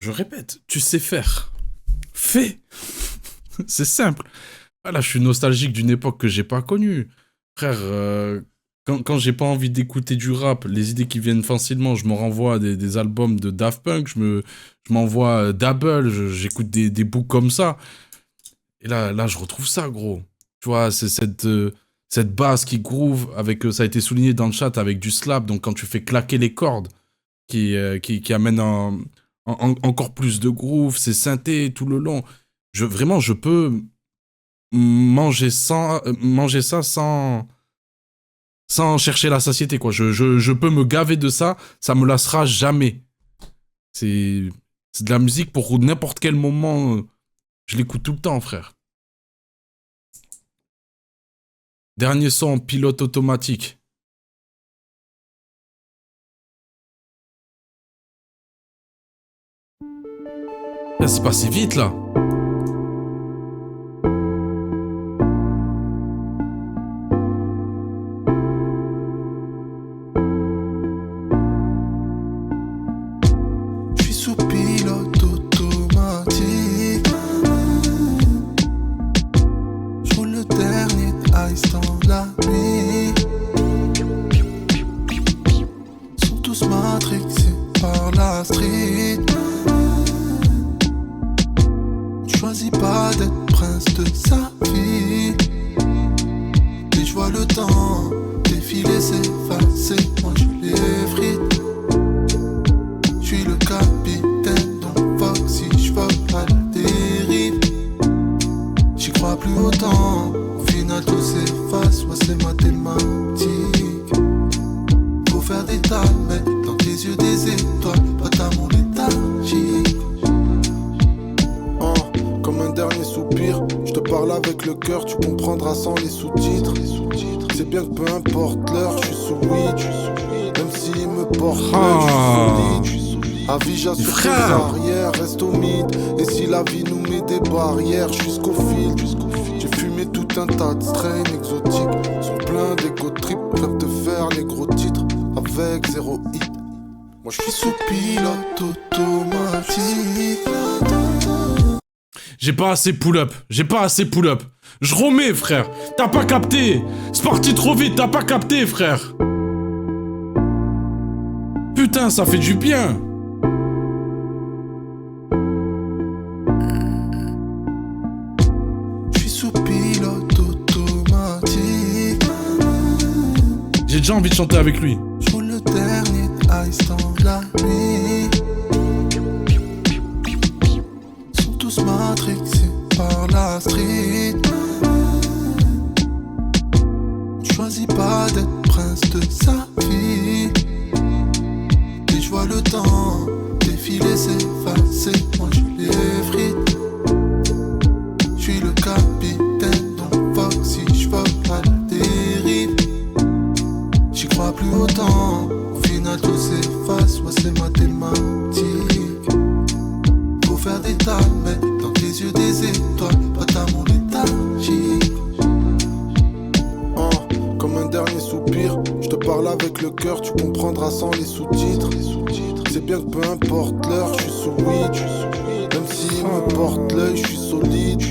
A: Je répète, tu sais faire. Fais. C'est simple. Voilà, je suis nostalgique d'une époque que j'ai pas connue. Frère, quand j'ai pas envie d'écouter du rap, les idées qui viennent facilement, je me renvoie des albums de Daft Punk, je m'envoie Double, j'écoute des boucs comme ça. Et là, je retrouve ça, gros. Tu vois, c'est cette basse qui groove, avec, ça a été souligné dans le chat, avec du slap, donc quand tu fais claquer les cordes, qui amène encore plus de groove, c'est synthé tout le long. Vraiment, je peux manger ça sans chercher la satiété, quoi. Je peux me gaver de ça, ça me lassera jamais. C'est de la musique pour n'importe quel moment. Je l'écoute tout le temps, frère. Dernier son, pilote automatique. Là, c'est passé vite, là.
F: Je suis sous pilote automatique. Je roule le dernier ice dans la nuit. Ils sont tous matrixés par la street. Choisis pas d'être prince de sa vie. Et je vois le temps défiler, s'effacer. Moi je l'effrite. Je suis le capitaine, donc fuck si je vole à la dérive. J'y crois plus autant. Au final tout s'efface, ouais c'est mathématique. Faut faire des tas, mais dans tes yeux des étoiles. Pas ta mon léthargique. Comme un dernier soupir, je te parle avec le cœur, tu comprendras sans les sous-titres. C'est bien que peu importe l'heure, je suis sous weed. Même s'il me porte, je suis solide. Avija sur tes arrières, reste au mythe. Et si la vie nous met des barrières, jusqu'au fil. J'ai fumé tout un tas de strains exotiques. Sont pleins d'égo trip, club de fer, les gros titres. Avec zéro hit. Moi je suis sous pilote automatique.
A: J'ai pas assez pull-up. Je remets, frère. T'as pas capté. C'est parti trop vite, t'as pas capté, frère. Putain, ça fait du bien.
F: Je suis sous pilote automatique.
A: J'ai déjà envie de chanter avec lui.
B: Je roule le dernier instant de la nuit. Sont tous matrixés par la street. On choisit pas d'être prince de sa vie. Et je vois le temps défiler, s'effacer. Moi je l'effrite. Je suis le capitaine, donc fuck si je fuck à la dérive. J'y crois plus autant. Au final tout s'efface, ouais c'est mathématique. Faut faire des tas, mais dans tes yeux des étoiles, pas ta mon léthargique.
F: Comme un dernier soupir, je te parle avec le cœur, tu comprendras sans les sous-titres. C'est bien que peu importe l'heure, je suis sous weed. Même s'il me porte l'œil, je suis solide.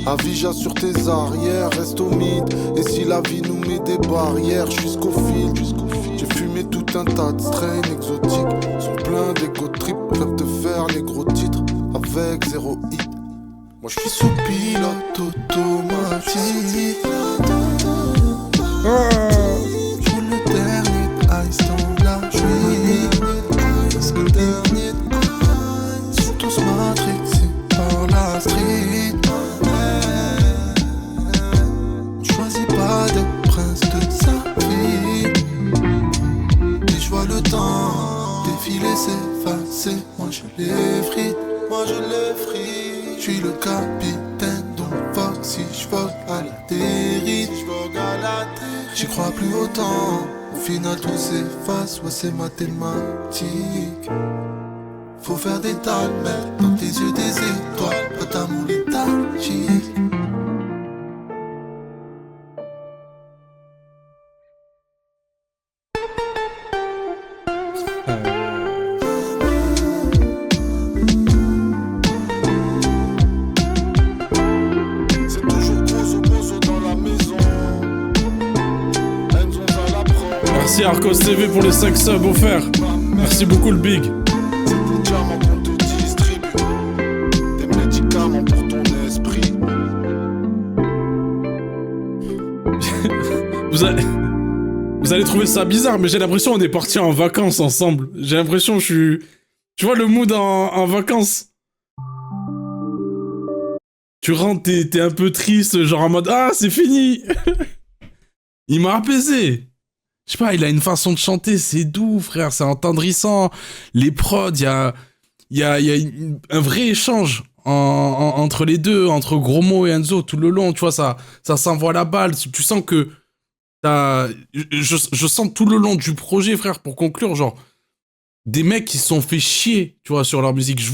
F: Avija sur tes arrières, reste au mythe. Et si la vie nous met des barrières, je suis scofield. J'ai fumé tout un tas de strains exotiques. Sont pleins d'égo trip, rêve de faire les gros titres avec zéro hit. Moi je suis sous pilote automatique. Je roule le dernier instant de la nuit. Le dernier ils sont tous matrixés par la street. Je choisis pas d'être prince de sa vie. Et je vois le temps défiler, s'effacer. Moi je l'effrite, moi je l'effrite. Je suis le capitaine, donc fuck si je fuck à la dérive. J'y crois plus autant. Au final tout s'efface, ouais c'est mathématique. Faut faire des tas, mettre dans tes yeux des étoiles, pas ta mon léthargique. C'est toujours grosso dans la maison. Enzo à la pro.
A: Merci Arcos TV pour les 5 subs offerts. Merci beaucoup le big.
F: C'est des diamants qu'on te distribue. Des médicaments pour ton esprit.
A: Vous allez trouver ça bizarre, mais j'ai l'impression qu'on est partis en vacances ensemble. J'ai l'impression que je suis... Tu vois le mood en vacances? Tu rentres, t'es un peu triste, genre en mode « Ah, c'est fini !» Il m'a apaisé. Je sais pas, il a une façon de chanter, c'est doux, frère, c'est entendrissant. Les prods, il y a un vrai échange entre les deux, entre Gromo et Enzo tout le long, tu vois, ça s'envoie la balle. Tu sens que je sens tout le long du projet, frère, pour conclure, genre, des mecs qui se sont fait chier, tu vois, sur leur musique. Je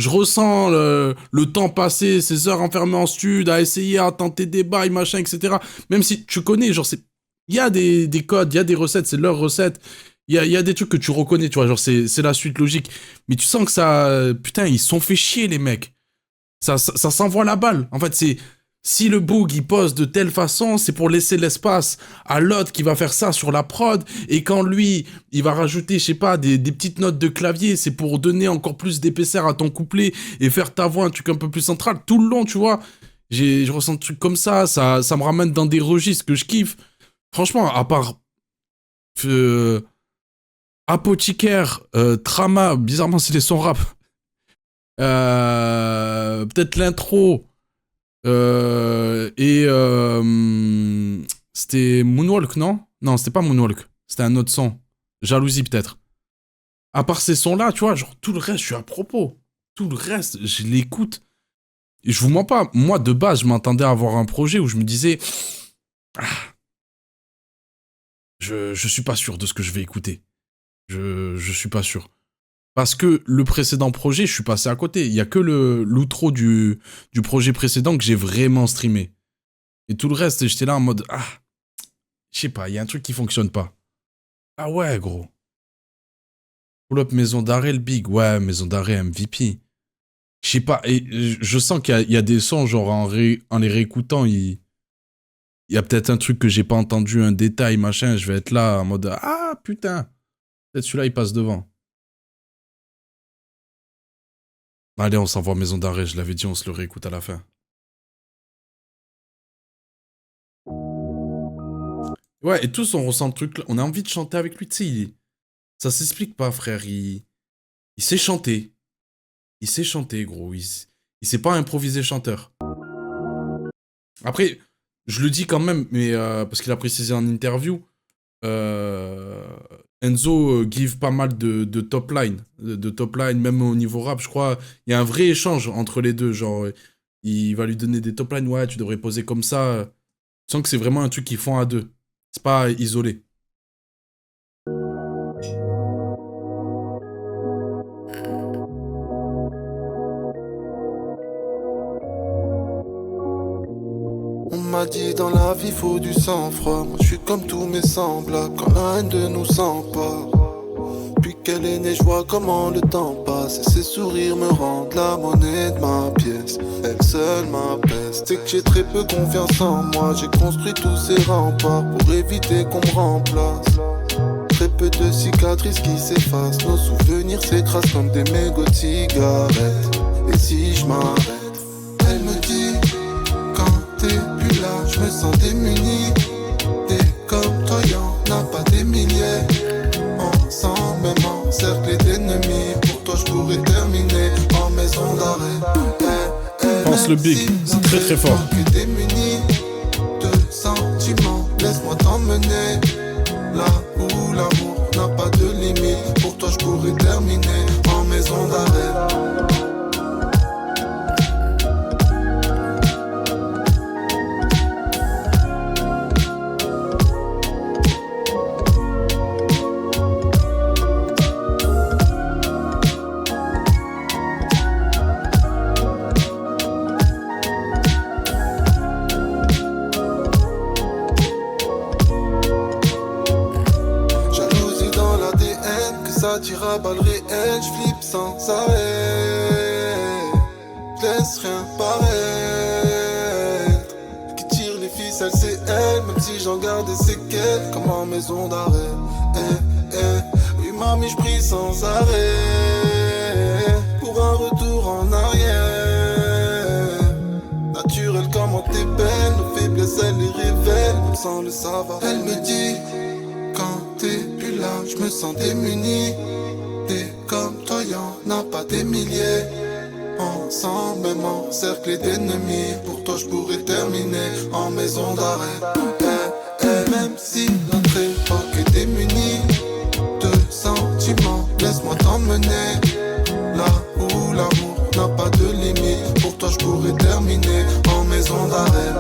A: ressens le temps passé, ces heures enfermées en stud, à essayer, à tenter des bails, machin, etc. Même si tu connais, genre, il y a des codes, il y a des recettes, c'est leurs recettes. Il y a des trucs que tu reconnais, tu vois, genre, c'est la suite logique. Mais tu sens que ça... Putain, ils se sont fait chier, les mecs. Ça s'envoie la balle. En fait, c'est... Si le boog, il pose de telle façon, c'est pour laisser l'espace à l'autre qui va faire ça sur la prod. Et quand lui, il va rajouter, je sais pas, des petites notes de clavier, c'est pour donner encore plus d'épaisseur à ton couplet et faire ta voix un truc un peu plus central. Tout le long, tu vois, je ressens des trucs comme ça me ramène dans des registres que je kiffe. Franchement, à part Apothicaire, Trama, bizarrement c'est les sons rap. Peut-être l'intro. C'était Moonwalk, non? Non, c'était pas Moonwalk. C'était un autre son. Jalousie, peut-être. À part ces sons-là, tu vois, genre, tout le reste, je suis à propos. Tout le reste, je l'écoute. Et je vous mens pas. Moi, de base, je m'attendais à avoir un projet où je me disais... Ah, je suis pas sûr de ce que je vais écouter. Je suis pas sûr. Parce que le précédent projet, je suis passé à côté. Il y a que l'outro du projet précédent que j'ai vraiment streamé. Et tout le reste, j'étais là en mode... Ah, je sais pas, il y a un truc qui fonctionne pas. Ah ouais, gros. Pull up Maison d'arrêt, le big. Ouais, Maison d'arrêt, MVP. Je sais pas, et je sens qu'il y a des sons, genre en les réécoutant, il y a peut-être un truc que j'ai pas entendu, un détail, machin, je vais être là en mode... Ah, putain. Peut-être celui-là, il passe devant. Allez, on s'envoie Maison d'arrêt, je l'avais dit, on se le réécoute à la fin. Ouais, et tous, on ressent le truc. On a envie de chanter avec lui, tu sais. Ça s'explique pas, frère. Il sait chanter. Il sait chanter, gros. Il sait pas improviser chanteur. Après, je le dis quand même, mais parce qu'il a précisé en interview, Enzo give pas mal de top line. De top line, même au niveau rap, je crois. Il y a un vrai échange entre les deux. Genre, il va lui donner des top lines. Ouais, tu devrais poser comme ça. Je sens que c'est vraiment un truc qu'ils font à deux. C'est pas isolé.
B: On m'a dit dans la vie faut du sang-froid. Moi je suis comme tous mes semblables quand la haine de nous s'empare. Puis qu'elle est née, je vois comment le temps passe. Et ses sourires me rendent la monnaie de ma pièce. Elle seule m'apaise. C'est que j'ai très peu confiance en moi. J'ai construit tous ces remparts pour éviter qu'on me remplace. Très peu de cicatrices qui s'effacent. Nos souvenirs s'écrasent comme des mégots de cigarettes. Et si je m'arrête, elle me dit quand t'es plus là, je me sens démuni. T'es comme toi, y'en a pas des milliers. Ensemble, même encerclés d'ennemis. Pour toi, je pourrais terminer en maison d'arrêt.
A: Pense le big, c'est très très fort.
B: Démuni de sentiments, laisse-moi t'emmener. Là où l'amour n'a pas de limite. Pour toi, je pourrais terminer en maison d'arrêt. Ça tire à balles réelles, j'flippe sans arrêt. J'laisse rien paraître. Qui tire les ficelles c'est elle, même si j'en garde des séquelles comme en maison d'arrêt. Oui mamie j'prie sans arrêt pour un retour en arrière. Naturel comment t'es belle, nos faiblesses elle les révèle, même sans le savoir. Elle me dit quand t'es plus là, je me sens démuni. T'es comme toi, y'en a pas des milliers. Ensemble, même encerclés d'ennemis. Pour toi, je pourrais terminer en maison d'arrêt. Même si notre époque est démunie de sentiments, laisse-moi t'emmener. Là où l'amour n'a pas de limite. Pour toi, je pourrais terminer en maison d'arrêt.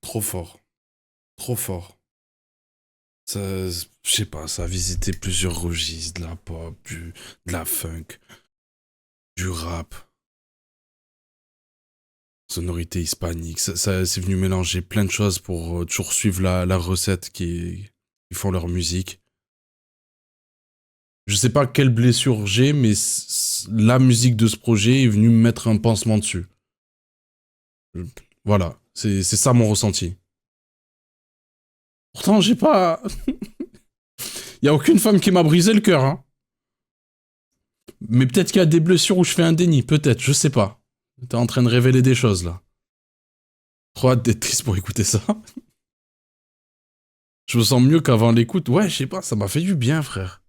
A: Trop fort. Trop fort. Ça, je sais pas, ça a visité plusieurs registres, de la pop, de la funk, du rap, sonorité hispanique. Ça c'est venu mélanger plein de choses pour toujours suivre la recette qui font leur musique. Je sais pas quelle blessure j'ai, mais la musique de ce projet est venue me mettre un pansement dessus. Voilà, c'est ça mon ressenti. Pourtant, j'ai pas... Il y a aucune femme qui m'a brisé le cœur, hein. Mais peut-être qu'il y a des blessures où je fais un déni, peut-être, je sais pas. T'es en train de révéler des choses, là. Trop hâte d'être triste pour écouter ça. Je me sens mieux qu'avant l'écoute. Ouais, je sais pas, ça m'a fait du bien, frère.